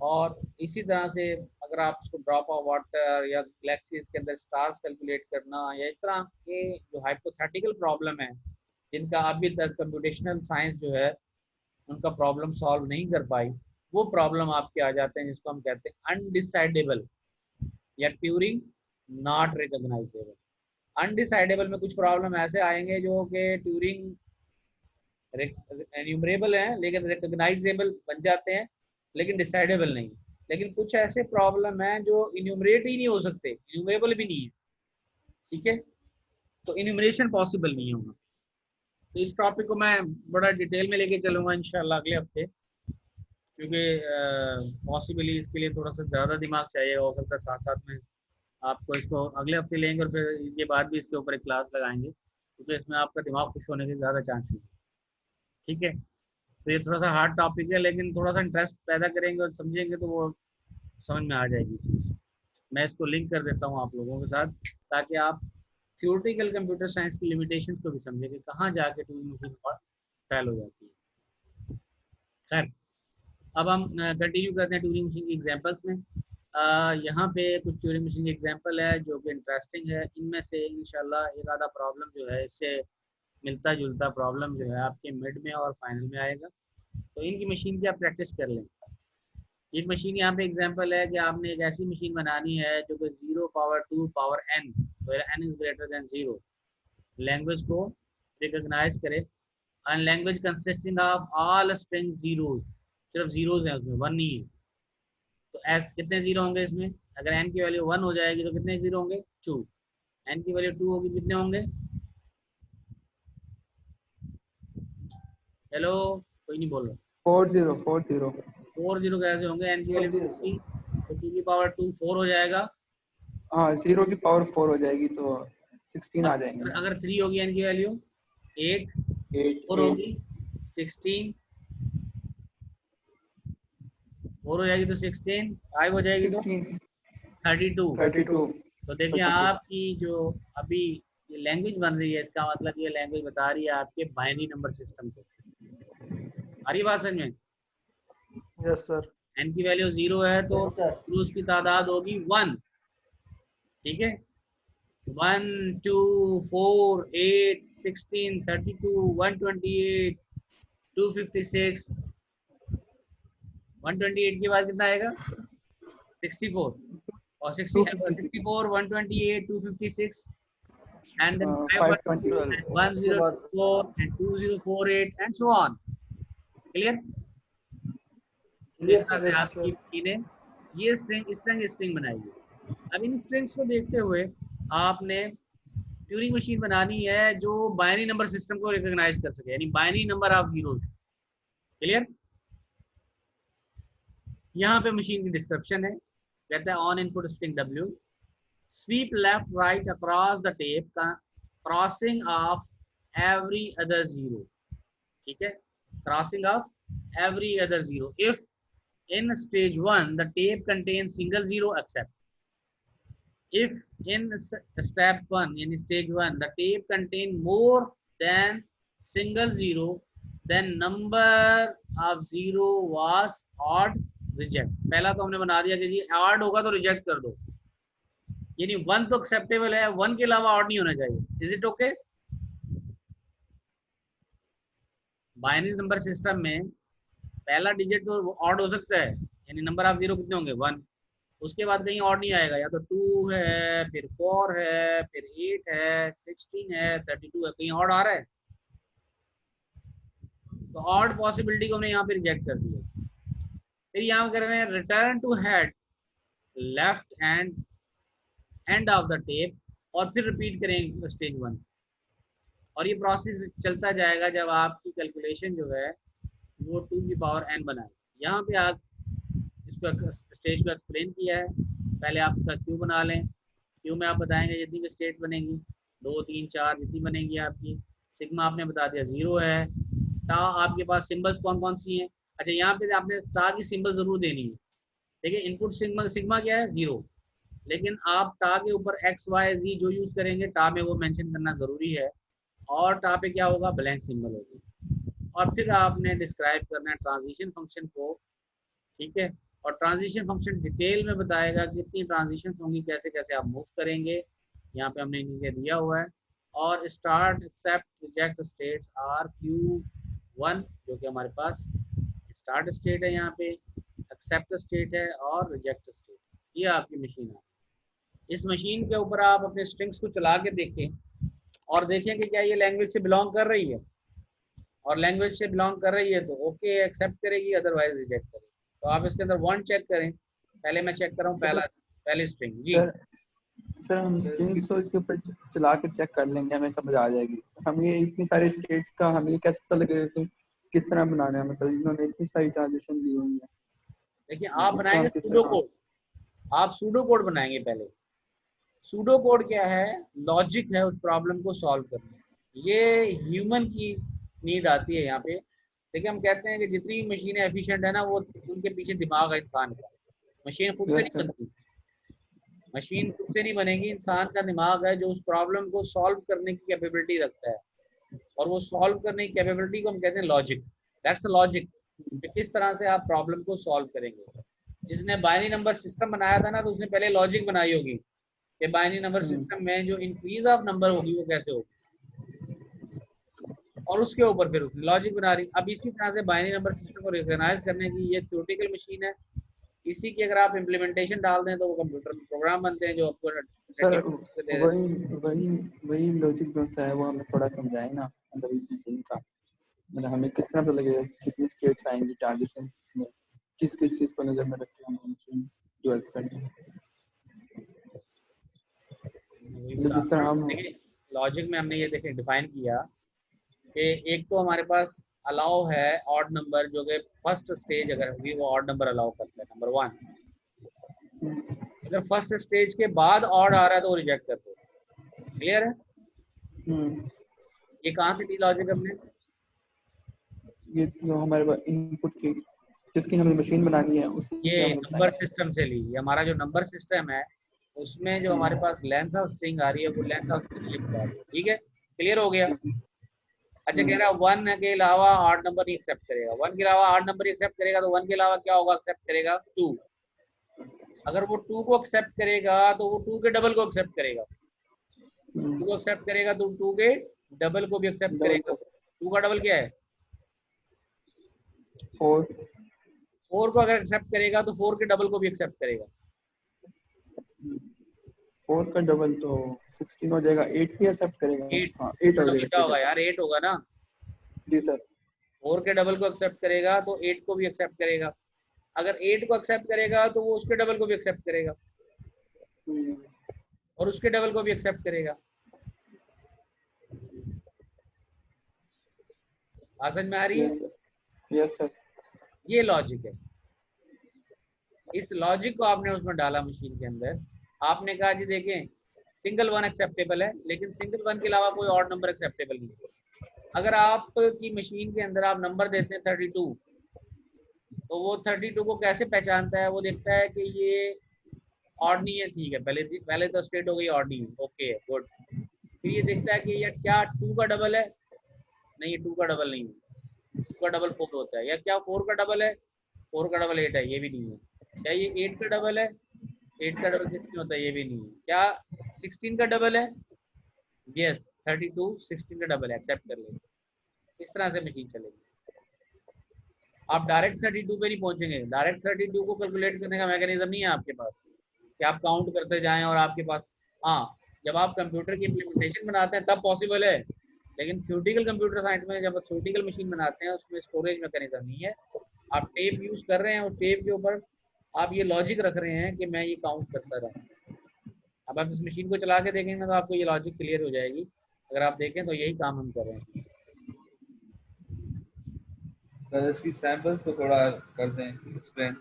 और इसी तरह से अगर आप उसको ड्रॉप ऑफ वाटर या गैलेक्सीज के अंदर स्टार्स कैलकुलेट करना, या इस तरह के जो हाइपोथेटिकल प्रॉब्लम है जिनका अभी तक कंप्यूटेशनल साइंस जो है उनका प्रॉब्लम सॉल्व नहीं कर पाई, वो प्रॉब्लम आपके आ जाते हैं जिसको हम कहते हैं अनडिसाइडेबल या ट्यूरिंग नॉट रिकॉग्नाइजेबल। अनडिसाइडेबल में कुछ प्रॉब्लम ऐसे आएंगे जो कि ट्यूरिंग एन्यूमरेबल हैं लेकिन रिकॉग्नाइजेबल बन जाते हैं लेकिन डिसाइडेबल नहीं। लेकिन कुछ ऐसे प्रॉब्लम हैं जो इन्यूमरेट ही नहीं हो सकते, इन्यूमरेबल भी नहीं है, ठीक है, तो इन्यूमरेशन पॉसिबल नहीं होगा। तो इस टॉपिक को मैं बड़ा डिटेल में लेके चलूंगा इंशाल्लाह अगले हफ्ते, क्योंकि पॉसिबली इसके लिए थोड़ा सा ज़्यादा दिमाग चाहिए, हो सकता है साथ साथ में आपको इसको अगले हफ्ते लेंगे और फिर इसके बाद भी इसके ऊपर एक क्लास लगाएंगे, क्योंकि इसमें आपका दिमाग खुश होने के ज़्यादा चांसेस है, ठीक है। तो ये थोड़ा सा हार्ड टॉपिक है लेकिन थोड़ा सा इंटरेस्ट पैदा करेंगे और समझेंगे तो वो समझ में आ जाएगी चीज़। मैं इसको लिंक कर देता हूँ आप लोगों के साथ ताकि आप थियोरेटिकल कंप्यूटर साइंस की लिमिटेशंस को भी समझें कि कहाँ जाके ट्यूरिंग मशीन फेल हो जाती है। खैर, अब हम कंटिन्यू करते हैं ट्यूरिंग मशीन की एग्जांपल्स में। यहाँ पे कुछ ट्यूरिंग मशीन की एग्जांपल है जो कि इंटरेस्टिंग है। इनमें से इंशाल्लाह एक आधा प्रॉब्लम जो है इससे मिलता जुलता प्रॉब्लम जो है आपके मिड में और फाइनल में आएगा, तो इनकी मशीन की आप प्रैक्टिस कर लें। एक मशीन यहाँ पे एग्जांपल है कि आपने एक ऐसी मशीन बनानी है जो कि 0 power 2 power n where n is greater than 0 language को रिकॉग्नाइज करे, and language consisting of all string zeros, सिर्फ जीरोस हैं उसमें, वन नहीं है। तो एस कितने जीरो होंगे इसमें, अगर n की वैल्यू 1 हो जाएगी तो कितने जीरो होंगे, 2। n की वैल्यू 2 होगी कितने होंगे, हेलो कोई नहीं बोल रहा, 40 4 जीरो कैसे होंगे, n की वैल्यू 2 होगी तो 2 की पावर 2 4 हो जाएगा। हाँ 0 की पावर 4 हो जाएगी तो 16 आ और जाएंगे। अगर 3 होगी n की वैल्यू 8, 4 8 होगी 16, 4 हो जाएगी तो 16, 5 हो जाएगी तो 16 32। 32 तो देखिए 32 आपकी जो अभी ये लैंग्वेज बन रही है, इसका मतलब ये लैंग्वेज बता रही है आपके बाइनरी नंबर सिस्टम को। आ रही बात समझ में, यस सर। n की वैल्यू 0 है तो क्रूज की तादाद होगी 1, ठीक है। 1 2 4 8 16 32 128 256, 128 के बाद कितना आएगा 64, और 256 64 128 256 and then 512 उसके बाद 1024 and 2048 and so on, clear. इस तरह से यस आपकी सर। मशीनें ये स्ट्रिंग इस तरह की स्ट्रिंग बनाएगी। अब इन स्ट्रिंग्स को देखते हुए आपने ट्यूरिंग मशीन बनानी है जो बाइनरी नंबर सिस्टम को रिकॉग्नाइज कर सके, यानी binary number of zeros, clear. यहाँ पे मशीन की डिस्क्रिप्शन है, कहता है on input string w sweep left right across the tape crossing of every other zero, ठीक है, crossing of every other zero if in stage 1 the tape contains single zero except if in step 1 in stage 1 the tape contain more than single zero then number of zero was odd reject। पहला तो हमने बना दिया कि जी odd होगा तो रिजेक्ट कर दो, यानी 1 तो एक्सेप्टेबल है, 1 के अलावा ऑड नहीं होना चाहिए। Is it okay. Binary number system में पहला डिजिट तो ऑड हो सकता है, यानी नंबर ऑफ जीरो कितने होंगे 1, उसके बाद कहीं ऑड नहीं आएगा, या तो 2 है फिर 4 है फिर 8 है 16 है 32 है, कहीं ऑड आ रहा है, तो ऑड पॉसिबिलिटी को हमने यहाँ पे रिजेक्ट कर दिया। फिर यहाँ कर रहे हैं return to head left end of the tape, और फिर रिपीट करेंगे स्टेज 1, और ये प्रोसेस चलता जाएगा जब आपकी कैलकुलेशन जो है वो 2 की पावर n बनाए। यहाँ पे आप इसको स्टेज को एक्सप्लेन किया है, पहले आप इसका क्यू बना लें, क्यू में आप बताएंगे जितनी भी स्टेट बनेगी 2 3 4 जितनी बनेगी आपकी, सिग्मा आपने बता दिया 0 है, टा आपके पास सिंबल्स कौन कौन सी हैं, अच्छा यहाँ पे आपने टा की सिंबल जरूर देनी है, देखिए इनपुट सिग्मा क्या है 0, लेकिन आप टा के ऊपर एक्स वाई जी जो यूज करेंगे टा में वो मेंशन करना जरूरी है, और टा पे क्या होगा ब्लैंक सिंबल होगी, और फिर आपने डिस्क्राइब करना है ट्रांजिशन फंक्शन को, ठीक है, और ट्रांजिशन फंक्शन डिटेल में बताएगा कितनी ट्रांजिशन होंगी, कैसे कैसे आप मूव करेंगे, यहाँ पे हमने नीचे दिया हुआ है, और start accept reject states are Q1 जो कि हमारे पास स्टार्ट स्टेट है, यहाँ पे एक्सेप्ट स्टेट है और रिजेक्ट स्टेट, ये आपकी मशीन है। इस मशीन के ऊपर आप अपने स्ट्रिंग्स को चला के देखें और देखें कि क्या ये लैंग्वेज से बिलोंग कर रही है, और लैंग्वेज से बिलोंग कर रही है तो ओके एक्सेप्ट करेगी, अदरवाइज रिजेक्ट करेगी। तो आप इसके अंदर वन चेक करें। पहले मैं चेक कर रहा हूँ सर पहली स्ट्रिंग जी। सर सर हम स्ट्रिंग्स तो इसके ऊपर चला कर चेक कर लेंगे, हमें समझ आ जाएगी। हम ये इतनी सारी स्टेट्स का हमें ये कैसे पता लगेगा कि किस तरह बनाना है, मतलब इन्होंने इतनी सारी ट्रांजेक्शन दी हुई है, देखिए आप इसको बनाएंगे हम किस सूडो तरह। कोड, आप सूडो कोड बनाएंगे पहले। सूडो कोड क्या है? लॉजिक है उस प्रॉब्लम को सॉल्व करने की। ये ह्यूमन की नीड आती है यहाँ पे। देखिए हम कहते हैं कि जितनी मशीनें एफिशिएंट है ना, वो उनके पीछे दिमाग है इंसान का। मशीन खुद से यस नहीं सर। बनती, मशीन खुद से नहीं बनेगी। इंसान का दिमाग है जो उस प्रॉब्लम को सॉल्व करने की कैपेबिलिटी रखता है, और वो सॉल्व करने की कैपेबिलिटी को हम कहते हैं लॉजिक। दैट्स लॉजिक, कि किस तरह से आप प्रॉब्लम को सॉल्व करेंगे। जिसने बाइनरी नंबर सिस्टम बनाया था ना, तो उसने पहले लॉजिक बनाई होगी कि बाइनरी नंबर सिस्टम में जो इंक्रीज ऑफ नंबर होगी वो कैसे होगी, और उसके ऊपर फिर उसने लॉजिक बना रही। अब इसी तरह से बाइनरी नंबर सिस्टम को रिकॉग्नाइज करने की ये थ्योरेटिकल मशीन है। इसी की अगर आप इम्प्लीमेंटेशन डाल दें तो वो कंप्यूटर में प्रोग्राम बनते हैं जो आपको सर दे देते वही हैं। वही वही लॉजिक जो सा है वो हमें थोड़ा समझाए ना, अंदर इस मशीन का, मतलब हमें किस तरह पता लगेगा कि कितनी स्टेट्स आएंगी ट्रांजिशन में, किस किस चीज़ को नज़र में रख के हमें मशीन डेवलप करनी है। वही मतलब बता जिस तरह हम। देखिए लॉजिक में हमने ये देखे डिफाइन किया कि एक तो हमारे पास अलाउ है ऑड नंबर, जो कि फर्स्ट स्टेज अगर हुई वो ऑड नंबर अलाउ करता है, नंबर वन। अगर फर्स्ट स्टेज के बाद ऑड आ रहा है तो वो रिजेक्ट करते हैं। क्लियर है? हम्म, ये कहाँ से दी लॉजिक हमने? ये जो हमारे पास इनपुट की जिसकी हमें मशीन बनानी है उसी ये से हमने नंबर बनाई सिस्टम से ली। ये हमारा जो नंबर सिस्टम है उसमें जो हमारे है। पास लेंथ ऑफ स्ट्रिंग आ रही है वो लेंथ ऑफ स्ट्रिंग लिख आ रही है। ठीक है, क्लियर हो गया? अच्छा कह रहा है वन के अलावा आठ नंबर नहीं एक्सेप्ट करेगा। वन के अलावा आठ नंबर एक्सेप्ट करेगा तो वन के अलावा क्या होगा? एक्सेप्ट करेगा टू। अगर वो टू को एक्सेप्ट करेगा तो वो टू के डबल को एक्सेप्ट करेगा। टू को एक्सेप्ट करेगा तो टू के डबल को भी एक्सेप्ट डबल करेगा। को टू का डबल क्या है? फोर, फोर को अगर एक्सेप्ट करेगा तो फोर के डबल को भी एक्सेप्ट करेगा। फोर का डबल तो 16 हो जाएगा, 8 भी एक्सेप्ट करेगा। एट, हाँ टू 8 का हो डबल क्या जाएगा, होगा यार? एट होगा ना। जी सर। फोर के डबल को एक्सेप्ट करेगा तो एट को भी एक्सेप्ट करेगा। अगर एट को एक्सेप्ट करेगा तो वो उसके डबल को भी एक्सेप्ट करेगा, और उसके डबल को भी एक्सेप्ट करेगा। बात समझ में आ रही है? Yes sir, yes sir. ये लॉजिक है। इस लॉजिक को आपने उसमें डाला मशीन के अंदर। आपने कहा जी देखें सिंगल वन एक्सेप्टेबल है, लेकिन सिंगल वन के अलावा कोई और नंबर एक्सेप्टेबल नहीं है। अगर आपकी मशीन के अंदर आप नंबर देते हैं 32, तो वो 32 को कैसे पहचानता है? वो देखता है कि ये ऑड नहीं है, ठीक है, पहले तो स्टेट हो गई ऑड नहीं, ओके गुड। फिर ये देखता है कि ये क्या टू का डबल है? नहीं, ये टू का डबल नहीं है, टू का डबल फोर होता है। या क्या फोर का डबल है? फोर का डबल एट है, ये भी नहीं है। क्या ये एट का डबल है? एट का डबल 16 होता है, ये भी नहीं है। क्या 16 का डबल है? यस, 32 16 का डबल है, एक्सेप्ट कर लेंगे। इस तरह से मशीन चलेगी। आप डायरेक्ट 32 पे नहीं पहुंचेंगे। डायरेक्ट 32 को कैलकुलेट करने का मैकेनिज्म नहीं है आपके पास कि आप काउंट करते जाएं और आपके पास। हाँ, जब आप कंप्यूटर की इम्प्लीमेंटेशन बनाते हैं तब पॉसिबल है, लेकिन थ्योरेटिकल कंप्यूटर साइंस में जब थ्योरेटिकल मशीन बनाते हैं उसमें स्टोरेज मैकेनिज्म नहीं है। आप टेप यूज कर रहे हैं, उस टेप के ऊपर आप ये लॉजिक रख रहे हैं कि मैं ये काउंट करता रहूँ। अब आप इस मशीन को चला के देखेंगे तो आपको ये लॉजिक क्लियर हो जाएगी। अगर आप देखें तो यही काम हम कर रहे हैं। सर इसकी सैंपल्स को थोड़ा कर दें एक्सप्लेन।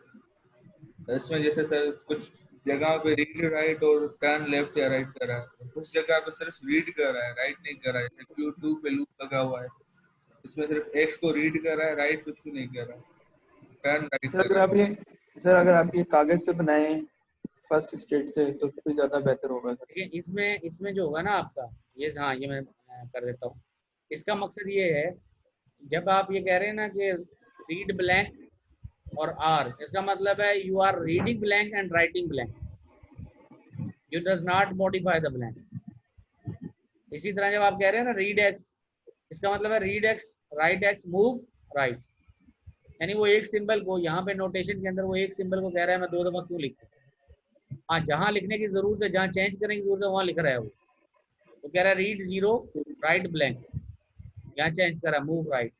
इसमें जैसे सर कुछ जगह पे रीड राइट और टर्न लेफ्ट या राइट कर रहा है, कुछ जगह पे सिर्फ रीड कर रहा है, राइट नहीं कर रहा है। जैसे Q2 पे लूप लगा हुआ है, इसमें सिर्फ X को रीड कर रहा है, राइट कुछ भी नहीं कर रहा है, टर्न राइट सर कर अगर रहा आप ये सर अगर आप ये कागज पे बनाए फर्स्ट स्टेट से तो फिर ज्यादा बेहतर होगा सर। देखिए इसमें इसमें जो होगा ना आपका, ये हाँ ये मैं कर देता हूँ। इसका मकसद ये है, जब आप ये कह रहे हैं ना कि रीड ब्लैंक और आर, इसका मतलब है you are reading blank and writing blank, you does not modify the blank. इसी तरह जब आप कह रहे हैं ना रीड एक्स, इसका मतलब है read x, right x, move right. यानी वो एक सिंबल को यहाँ पे नोटेशन के अंदर वो एक सिंबल को कह रहा है मैं दो दफा क्यों लिखूं। हाँ, जहाँ लिखने की जरूरत है, जहाँ चेंज करने की जरूरत है वहाँ लिख रहा है वो। तो कह रहा है रीड जीरो राइट ब्लैंक, यहाँ चेंज कर रहा है मूव राइट।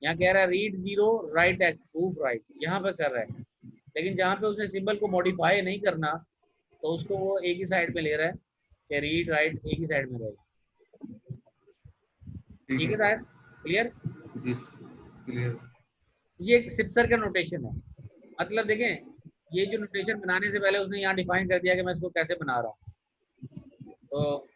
यहाँ कह रहा है read zero right x move right, यहाँ पे कर रहा है। लेकिन जहाँ पे उसने सिंबल को मॉडिफाई नहीं करना, तो उसको वो एक ही साइड में ले रहा है कि रीड राइट एक ही साइड में रहेगा। ठीक ठीक है है ताहिर, क्लियर? जी, क्लियर। ये एक सिप्सर का नोटेशन है। मतलब देखें, ये जो नोटेशन बनाने से पहले उसने यहाँ डिफाइन कर दिया कि मैं इसको कैसे बना रहा हूँ। तो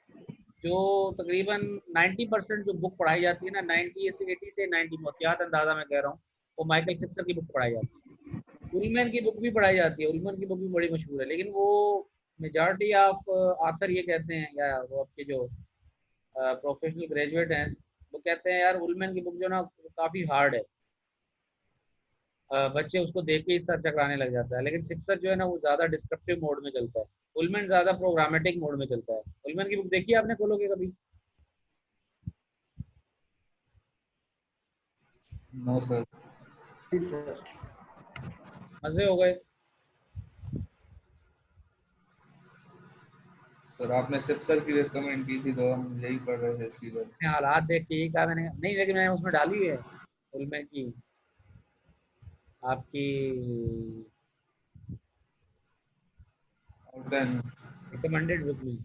जो तकरीबन 90% जो बुक पढ़ाई जाती है ना, 90 से 80 से 90 मोहतियात अंदाजा मैं कह रहा हूँ, वो माइकल सिप्सर की बुक पढ़ाई जाती है। उलमैन की बुक भी पढ़ाई जाती है, उलमैन की बुक भी बड़ी मशहूर है, लेकिन वो मेजॉरिटी ऑफ आथर ये कहते हैं, या वो आपके जो प्रोफेशनल ग्रेजुएट हैं, वो कहते हैं यार उलमैन की बुक जो ना काफ़ी हार्ड है, बच्चे उसको देख के ही सर चकराने लग जाता है। लेकिन सिक्सर जो है ना वो ज़्यादा डिस्क्रिप्टिव मोड में चलता है, उलमैन ज़्यादा प्रोग्रामेटिक मोड में चलता है। उलमैन की बुक देखी है आपने, खोलोगे कभी? No sir. जी सर। मज़े हो गए। सर आपने सिर्फ सर की रिकमेंड की थी तो हम यही पढ़ रहे थे इसकी वजह। अपने हालात देख के यही कहा मैंने, नहीं लेकिन मैंने उसमें डाली है उलमैन की आपकी और देन रिकमेंडेड बुक में।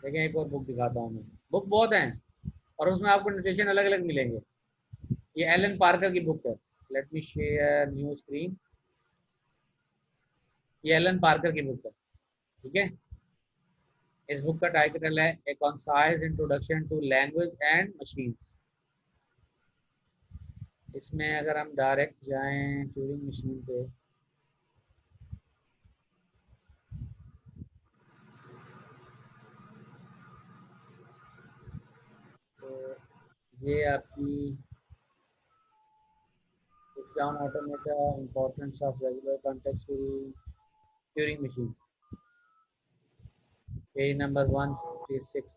देखें एक और बुक दिखाता हूँ मैं, बुक बहुत हैं और उसमें आपको नोटेशन अलग अलग मिलेंगे। ये एलन पार्कर की बुक है। Let me share new screen. ये एलन पार्कर की बुक है, ठीक है। इस बुक का टाइटल है a concise introduction to language and machines. इसमें अगर हम डायरेक्ट जाएं ट्यूरिंग मशीन पे, तो ये आपकी down automata importance of regular context Turing machine, page number 156।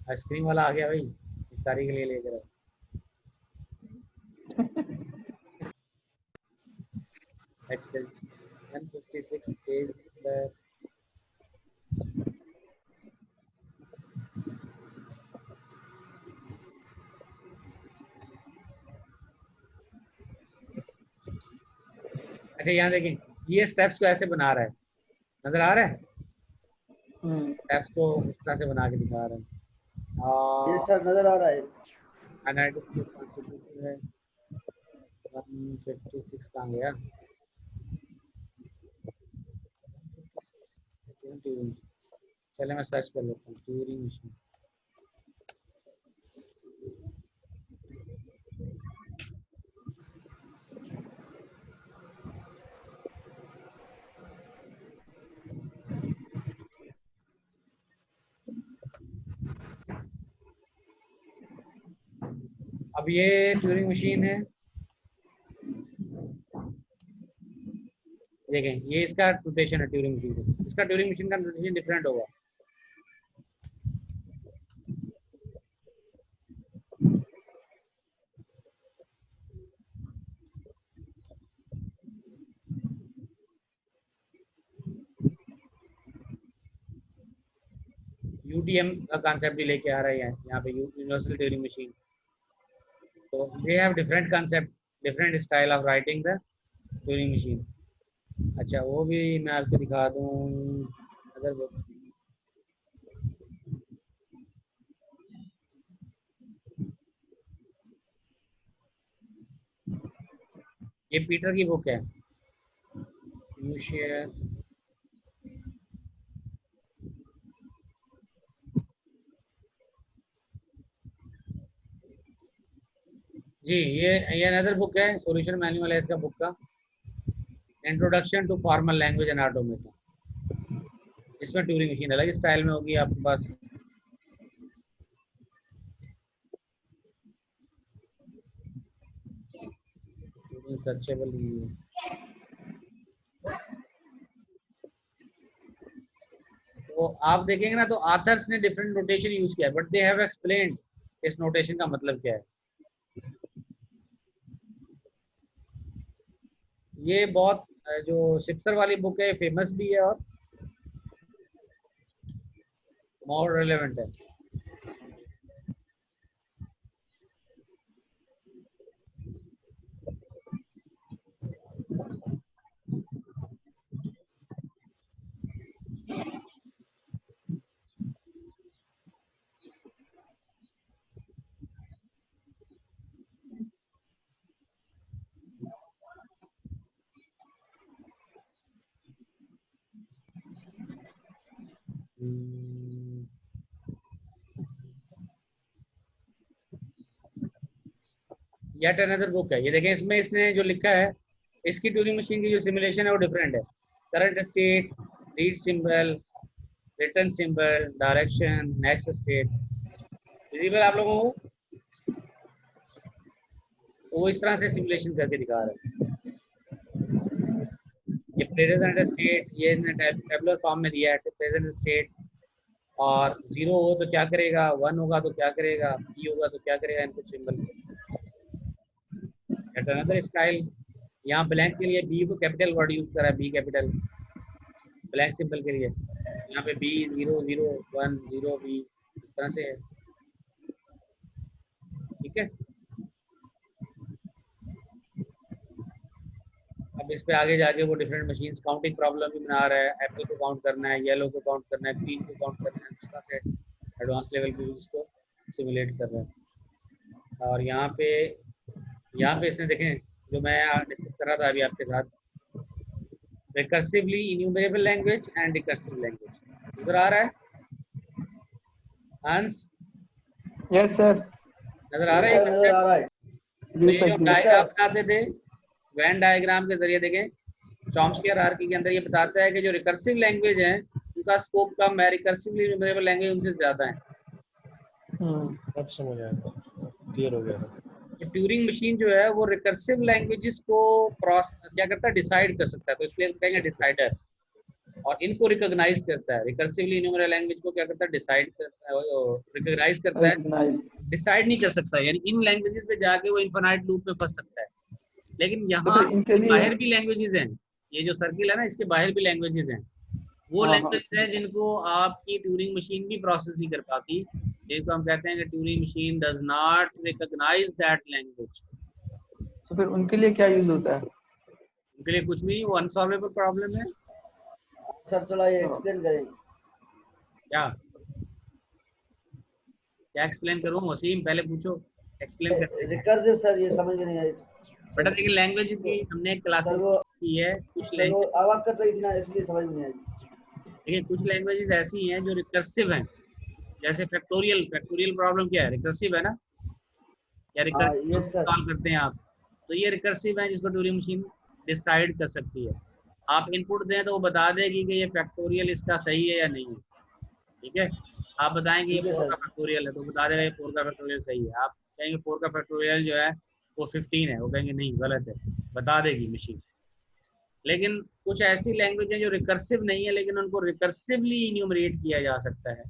Ice cream वाला आ गया भाई, इफ्तारी के लिए लेकर। एक्सेल 156 पेज नंबर। अच्छा यहाँ देखें, ये स्टेप्स को ऐसे बना रहा है, नजर आ रहा है? स्टेप्स को इस तरह से बना के दिखा रहे हैं। ये और सर नजर आ रहा है। एनालिटिक्स कॉन्स्टिट्यूशन है 156 कहाँ गया? चले मैं सर्च कर लेता हूँ ट्यूरिंग मशीन। अब ये ट्यूरिंग मशीन है, देखें ये इसका नोटेशन है ट्यूरिंग मशीन का। इसका ट्यूरिंग मशीन का नोटेशन डिफरेंट होगा। यूटीएम का कॉन्सेप्ट भी लेके आ रहा है यहाँ पे, यूनिवर्सल ट्यूरिंग मशीन। तो they have different concept, different style of writing the Turing machine. अच्छा वो भी मैं आपको दिखा दूँ अगर ये पीटर की बुक है, न्यू शेयर। जी ये अनदर बुक है, सॉल्यूशन मैनुअल है इसका बुक का, introduction to formal language and automation. इसमें ट्यूरिंग मशीन अलग स्टाइल में होगी आपके पास। सर्चेबल तो आप देखेंगे ना तो आथर्स ने डिफरेंट नोटेशन यूज किया, बट दे हैव एक्सप्लेन्ड इस नोटेशन का मतलब क्या है। ये बहुत जो शिप्सर वाली बुक है फेमस भी है और मोर रेलेवेंट है। येट अनदर बुक है ये, देखें इसमें इसने जो लिखा है, इसकी ट्यूरिंग मशीन की जो सिमुलेशन है वो डिफरेंट है। Current state, read symbol, return symbol, direction, next state, visible आप लोगों को? तो वो इस तरह से सिमुलेशन करके दिखा रहा है। ये प्रेजेंट स्टेट, ये टेबुलर फॉर्म में दिया है प्रेजेंट स्टेट, और 0 हो तो क्या करेगा, 1 होगा तो क्या करेगा, P होगा तो क्या करेगा, input symbol. At another style, यहाँ ब्लैंक के लिए बी को कैपिटल वर्ड यूज करा है, बी कैपिटल ब्लैंक सिंबल के लिए। यहाँ पे बी 0 0 1 0 बी इस तरह से है, ठीक है। अब इस पे आगे जाके वो डिफरेंट मशीन्स काउंटिंग प्रॉब्लम भी बना रहा है, एप्पल को काउंट करना है, येलो को काउंट करना है, ग्रीन को काउंट करना है, इस तरह से एडवांस लेवल पे इसको सिमुलेट कर रहा है। और यहाँ पे इसने देखें जो मैं डिस्कस कर रहा था अभी आपके साथ, recursively enumerable language and recursive language, उधर आ रहा है हंस? Yes sir. नजर आ रहा है? नजर आ रहा है तो ये जो डायग्राम बनाते थे वेन डायग्राम के जरिए, देखें चॉम्स्की हायरार्की के अंदर ये बताता है कि जो रिकर्सिव लैंग्वेज है उनका स्कोप कम है, रिकर्सिवली इन्यूमरेबल लैंग्वेज उनसे ज्यादा है। अब समझ आया, क्लियर हो गया। तो ट्यूरिंग मशीन जो है वो रिकर्सिव लैंग्वेजेस को क्या करता है, डिसाइड कर सकता है, तो इसलिए कहेंगे डिसाइडर, और इनको रिकॉग्नाइज करता है। रिकर्सिवली इन्यूमरेबल लैंग्वेज को क्या करता है, डिसाइड करता है, रिकॉग्नाइज करता है, डिसाइड नहीं कर सकता, यानी इन लैंग्वेजेस से जाके वो इनफाइनाइट लूप में फंस सकता है। लेकिन यहाँ बाहर भी लैंग्वेजेस हैं, ये जो सर्किल है ना इसके बाहर भी लैंग्वेजेस हैं, वो लैंग्वेज है जिनको आपकी ट्यूरिंग मशीन भी प्रोसेस नहीं कर पाती, जिनको हम कहते हैं कि Turing machine does not recognise that language. तो फिर उनके लिए क्या यूज होता है? उनके लिए कुछ भी, वो अनसॉल्वेबल प्रॉब्लम है। सर चला ये एक्सप्लेन करेंगे क्या क्या एक्सप्लेन करूं? वसीम पहले पूछो, एक्सप्लेन करते हैं। रिकर्सिव सर ये समझ में नहीं आई बेटा देखिए लैंग्वेज की हमने क्लासिफाई की है, कुछ लैंग्वेज आवाज कट रही थी ना इसलिए समझ में नहीं आई। देखिए कुछ लैंग्वेजेस ऐसी हैं जो रिकर्सिव हैं, जैसे फैक्टोरियल प्रॉब्लम क्या है, रिकर्सिव है ना, या रिकर्सिव सॉल्व करते हैं आप, तो ये रिकर्सिव है जिसको ट्यूरिंग मशीन डिसाइड कर सकती है। आप इनपुट दें तो वो बता देगी कि ये फैक्टोरियल इसका सही है या नहीं है, ठीक है। आप बताएंगे ये 4 का फैक्टोरियल है तो बता देगा ये 4 का फैक्टोरियल सही है। आप कहेंगे 4 का फैक्टोरियल जो है वो 15 है, वो कहेंगे नहीं गलत है, बता देगी मशीन। लेकिन कुछ ऐसी लैंग्वेज है जो रिकर्सिव नहीं है लेकिन उनको रिकर्सिवली इन्यूमरेट किया जा सकता है,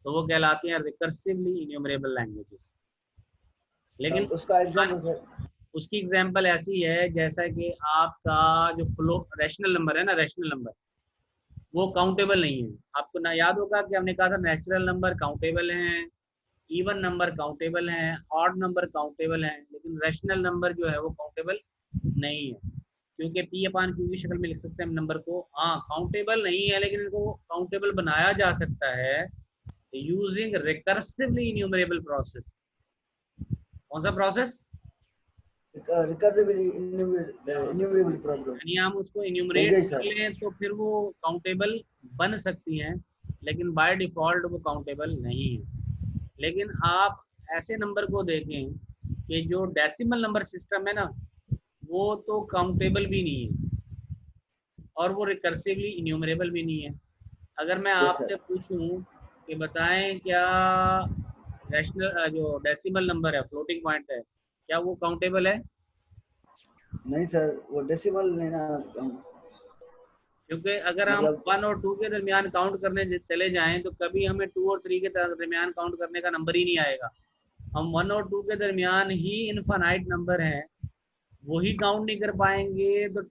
तो वो कहलाती हैं रिकर्सिवली इन्यूमरेबल लैंग्वेजेस। लेकिन उसका एग्जांपल, उसकी एग्जांपल ऐसी है जैसा कि आपका जो फ्लो रैशनल नंबर है ना, रैशनल नंबर वो काउंटेबल नहीं है। आपको ना याद होगा कि हमने कहा था नेचुरल नंबर काउंटेबल हैं, इवन नंबर काउंटेबल हैं, ऑड नंबर काउंटेबल हैं, लेकिन रैशनल नंबर जो है वो काउंटेबल नहीं है, क्योंकि P/Q की शक्ल में लिख सकते हैं नंबर को। हाँ काउंटेबल नहीं है लेकिन इनको काउंटेबल बनाया जा सकता है यूजिंग रिकर्सिवली इन्यूमरेबल प्रोसेस। कौन सा प्रोसेस? रिकर्सिवली इन्यूमरेबल प्रॉब्लम, यानी हम उसको इन्यूमरेट कर लें तो फिर वो काउंटेबल बन सकती हैं, लेकिन बाय डिफॉल्ट वो काउंटेबल नहीं है। लेकिन आप ऐसे नंबर को देखें कि जो डेसिमल नंबर सिस्टम है ना वो तो काउंटेबल भी नहीं है और वो रिकर्सिवली इन्यूमरेबल भी नहीं है। अगर मैं आपसे पूछूं कि बताएं क्या रैशनल जो डेसिमल नंबर है, फ्लोटिंग पॉइंट है, क्या वो काउंटेबल है? नहीं सर वो डेसिमल नहीं ना, क्योंकि अगर हम मतलब 1 और 2 के दरमियान काउंट करने चले जाएं तो कभी हमें 2 और 3 के दरमियान काउंट करने का नंबर ही नहीं आएगा। हम 1 और 2 के दरमियान ही इनफाइनाइट नंबर है, वही काउंट नहीं कर पाएंगे तो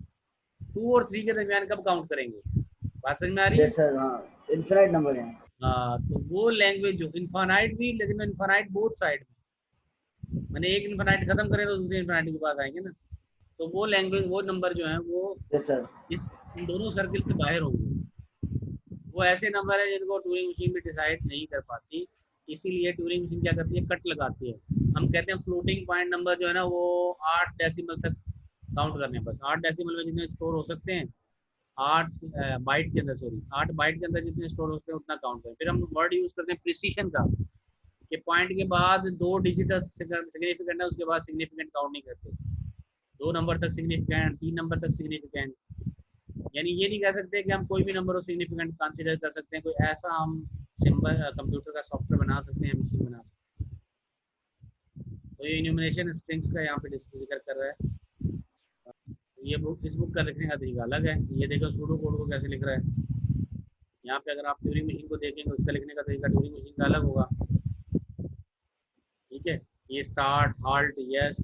2 और 3 के दरमियान कब काउंट करेंगे? बात समझ में आ रही है? यस सर, हाँ इनफिनाइट नंबर है। हाँ, तो वो लैंग्वेज जो इनफाइनाइट भी, लेकिन इनफाइनाइट बोथ साइड में, मैंने एक इनफाइनाइट खत्म करें तो दूसरे इनफाइनाइट के पास आएंगे ना, तो वो लैंग्वेज, वो नंबर जो है वो यस सर। इस इन दोनों सर्किल से बाहर होंगे। वो ऐसे नंबर है जिनको ट्यूरिंग मशीन भी डिसाइड नहीं कर पाती, इसीलिए ट्यूरिंग मशीन क्या करती है, कट लगाती है। हम कहते हैं फ्लोटिंग पॉइंट नंबर जो है ना वो 8 डेसिमल तक काउंट करने, बस 8 डेसिमल में जितने स्टोर हो सकते हैं, 8 बाइट के अंदर, सॉरी 8 बाइट के अंदर जितने स्टोर होते हैं उतना काउंट करें। फिर हम वर्ड यूज करते हैं प्रिसीशन का, कि पॉइंट के बाद 2 डिजिट सिग्निफिकेंट है, उसके बाद सिग्निफिकेंट काउंट नहीं करते, 2 नंबर तक सिग्निफिकेंट, 3 नंबर तक सिग्निफिकेंट। यानी ये नहीं कह सकते कि हम कोई भी नंबर को सिग्निफिकेंट कंसीडर कर सकते हैं, कोई ऐसा हम सिंबल कंप्यूटर का सॉफ्टवेयर बना सकते हैं, मशीन बना सकते हैं। तो ये इन्यूमरेशन स्ट्रिंग्स का यहाँ पे जिक्र कर रहा है। ये बुक, इस बुक का लिखने का तरीका अलग है। ये देखो सूडो कोड को कैसे लिख रहा है। यहाँ पे अगर आप ट्यूरिंग मशीन को देखेंगे, उसका लिखने का तरीका ट्यूरिंग मशीन का अलग होगा। ठीक है, ये स्टार्ट, हाल्ट, यस,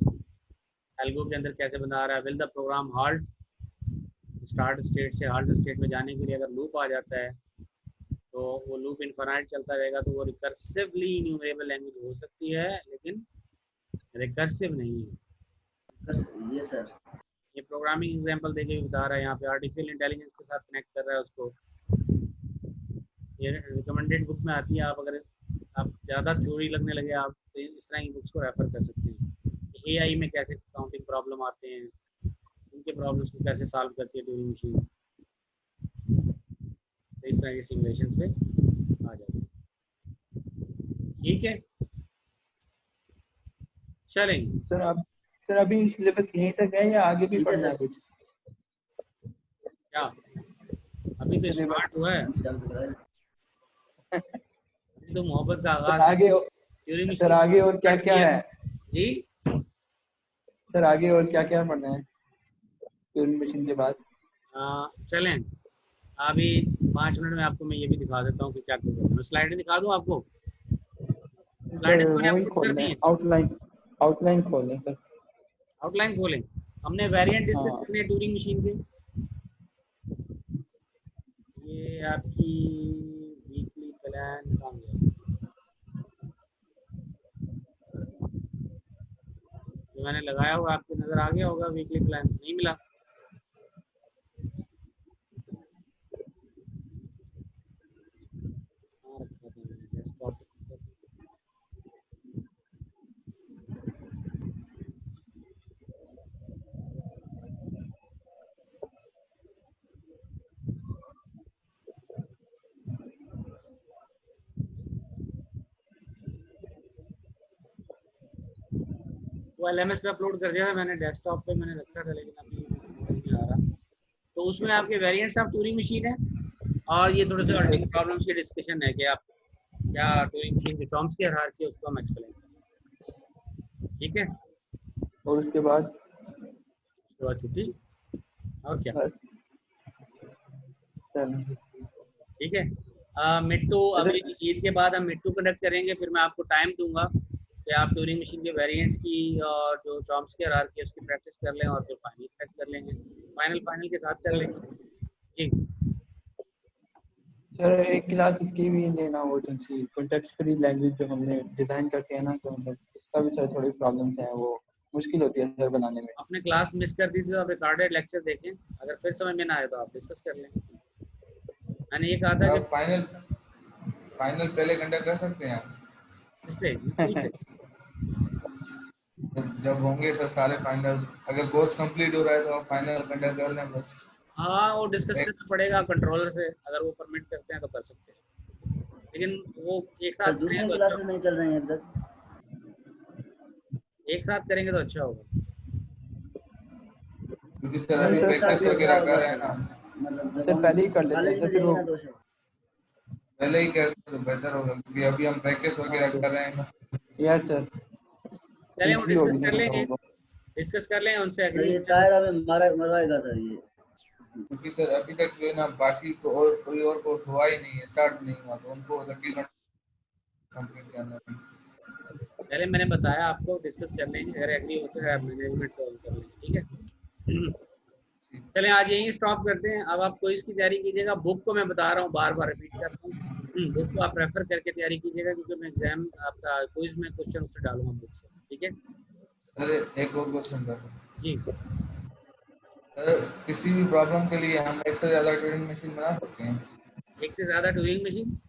एल्गो के अंदर कैसे बना रहा है, will the program halt, start state से हाल्ट स्टेट में जाने के लिए अगर लूप आ जाता है तो वो लूप इनफाइनाइट चलता रहेगा, तो वो रिकर्सिवली इन्यूमरेबल लैंग्वेज हो सकती है, लेकिन रिकर्सिव नहीं है। Yes sir. ये प्रोग्रामिंग एग्जांपल देके भी बता रहा है, यहाँ पे आर्टिफिशियल इंटेलिजेंस के साथ कनेक्ट कर रहा है उसको। ये रिकमेंडेड बुक में आती है, आप अगर आप ज़्यादा थ्योरी लगने लगे आप तो इस तरह की बुक्स को रेफर कर सकते हैं। एआई में कैसे काउंटिंग प्रॉब्लम आते हैं, उनके प्रॉब्लम्स को कैसे सॉल्व करती है ट्यूरिंग मशीन, तो इस तरह के सिमुलेशंस पे आ जाते हैं। ठीक है, चलेंगे सर। अब सर अभी सिलेबस यहीं तक है या आगे भी पढ़ना है कुछ? क्या? अभी तो स्टार्ट हुआ है, अभी तो मोहब्बत का सर आगाज आगे ट्यूरिंग सर आगे और क्या क्या है जी? सर आगे और क्या क्या पढ़ना है ट्यूरिंग मशीन के बाद? चलें अभी 5 मिनट में आपको मैं ये भी दिखा देता हूँ कि क्या कर सकते हैं। स्लाइड दिखा दूँ आपको? स्लाइड वही खोल लें, आउटलाइन खोल लें सर। आउटलाइन खोलें। हमने वेरिएंट डिस्कस हाँ। करने ट्यूरिंग मशीन के। ये आपकी वीकली प्लान कहाँ गया? जो मैंने लगाया हुआ आपको नजर आ गया होगा, वीकली प्लान नहीं मिला? डेस्कटॉप वो LMS पे अपलोड कर दिया था मैंने, डेस्कटॉप पे मैंने रखा था लेकिन अभी नहीं आ रहा। तो उसमें आपके वेरिएंट्स ऑफ ट्यूरिंग मशीन है और ये थोड़े से अर्निंग प्रॉब्लम्स की डिस्कशन है कि आप क्या ट्यूरिंग मशीन की चॉम्स्की हायरार्की है उसको हम एक्सप्लेन करें। ठीक है, और उसके बाद छुट्टी और क्या? बस चलो ठीक है। मिट्टू अभी ईद के बाद हम मिट्टू कंडक्ट करेंगे, फिर मैं आपको टाइम दूंगा कि आप ट्यूरिंग मशीन के वेरिएंट्स की और जो चॉम्स्की हायरार्की है उसकी प्रैक्टिस कर लें और फिर फाइनल क्रैक कर लेंगे, फाइनल के साथ कर लेंगे। ठीक सर, एक क्लास इसकी भी लेना हो जैसी कॉन्टेक्स्ट फ्री लैंग्वेज जो हमने डिजाइन करके है ना, तो मतलब इसका भी सर थोड़ी प्रॉब्लम्स हैं, वो मुश्किल होती है सर बनाने में। आपने क्लास मिस कर दी थी तो आप रिकॉर्डेड लेक्चर देखें, अगर फिर समझ में ना आए तो आप डिस्कस कर लें। मैंने ये कहा था कि फाइनल पहले कंडक्ट कर सकते हैं आप इससे जब होंगे सर सारे फाइनल, अगर कोर्स कंप्लीट हो रहा है तो आप फाइनल कंडक्ट कर लें बस। हाँ, वो डिस्कस करना पड़ेगा कंट्रोलर से, अगर वो परमिट करते हैं तो कर सकते हैं, लेकिन वो एक साथ दूसरी क्लासेस नहीं चल रही हैं अभी तक, एक साथ करेंगे तो अच्छा होगा। क्योंकि सर अभी प्रैक्टिस वगैरह कर रहे हैं ना, मतलब सर पहले ही कर लेते हैं सर, फिर वो पहले ही कर तो बेहतर होगा क्योंकि अभी हम प्रैक्टिस वगैरह कर रहे हैं। यस सर, चलिए हम डिस्कस कर लेंगे उनसे। ये टायर अभी मरवाएगा सर ये। क्योंकि सर अभी तक जो है ना बाकी को और कोई और कोर्स हुआ ही नहीं है, स्टार्ट नहीं हुआ, तो उनको लगी कंप्लीट करना है। पहले मैंने बताया आपको डिस्कस कर लेंगे, अगर एग्री होते हैं मैनेजमेंट कॉल कर लेंगे, ठीक है। चलें आज यहीं स्टॉप करते हैं। अब आप क्विज की तैयारी कीजिएगा। बुक को मैं बता रहा हूँ, बार बार रिपीट कर रहा हूँ, बुक को आप रेफर करके तैयारी कीजिएगा, क्योंकि मैं एग्जाम आपका क्विज में क्वेश्चन उससे डालूंगा बुक से, ठीक है। सर एक और क्वेश्चन था जी सर, किसी भी प्रॉब्लम के लिए हम एक से ज्यादा ट्यूरिंग मशीन बना सकते हैं? एक से ज़्यादा ट्यूरिंग मशीन,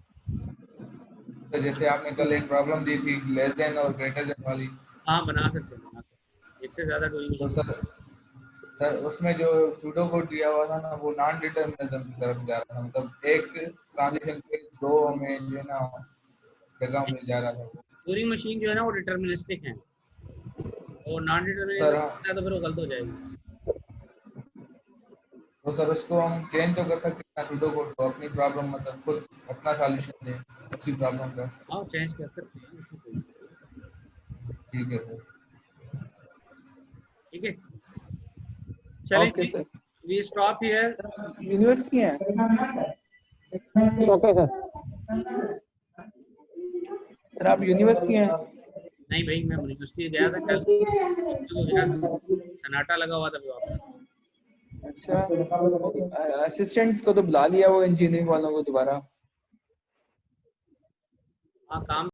सर जैसे आपने कल एक प्रॉब्लम दी थी लेस देन और ग्रेटर देन वाली, हाँ बना सकते हैं, एक से ज़्यादा ट्यूरिंग तो मशीन। सर उसमें जो सूडो कोड दिया हुआ था ना, वो नॉन डिटरमिनिज्म की तरफ जा रहा था, मतलब एक ट्रांजिशन पे दो हमें जो है ना जगह मिल जा रहा था वो। ट्यूरिंग मशीन जो है ना वो डिटर्मिनिस्टिक है, और नॉन सर डिटर्मिनिस्टिक है तो फिर वो गलत हो जाएगी। तो सर उसको हम चेंज तो कर सकते हैं ना सूडो कोड को, अपनी प्रॉब्लम मतलब खुद अपना सॉल्यूशन दें उसी प्रॉब्लम का। हाँ चेंज कर सकते हैं, उसमें कोई दिक्कत ठीक है सर। नहीं। ठीक है, चलें okay sir. We stop here. University है ओके सर। सर, आप यूनिवर्सिटी हैं? नहीं भाई, मैं यूनिवर्सिटी गया था कल, तो गया था, सन्नाटा लगा हुआ था वापस। अच्छा, असिस्टेंट्स को तो बुला लिया वो इंजीनियरिंग वालों को दोबारा। हाँ काम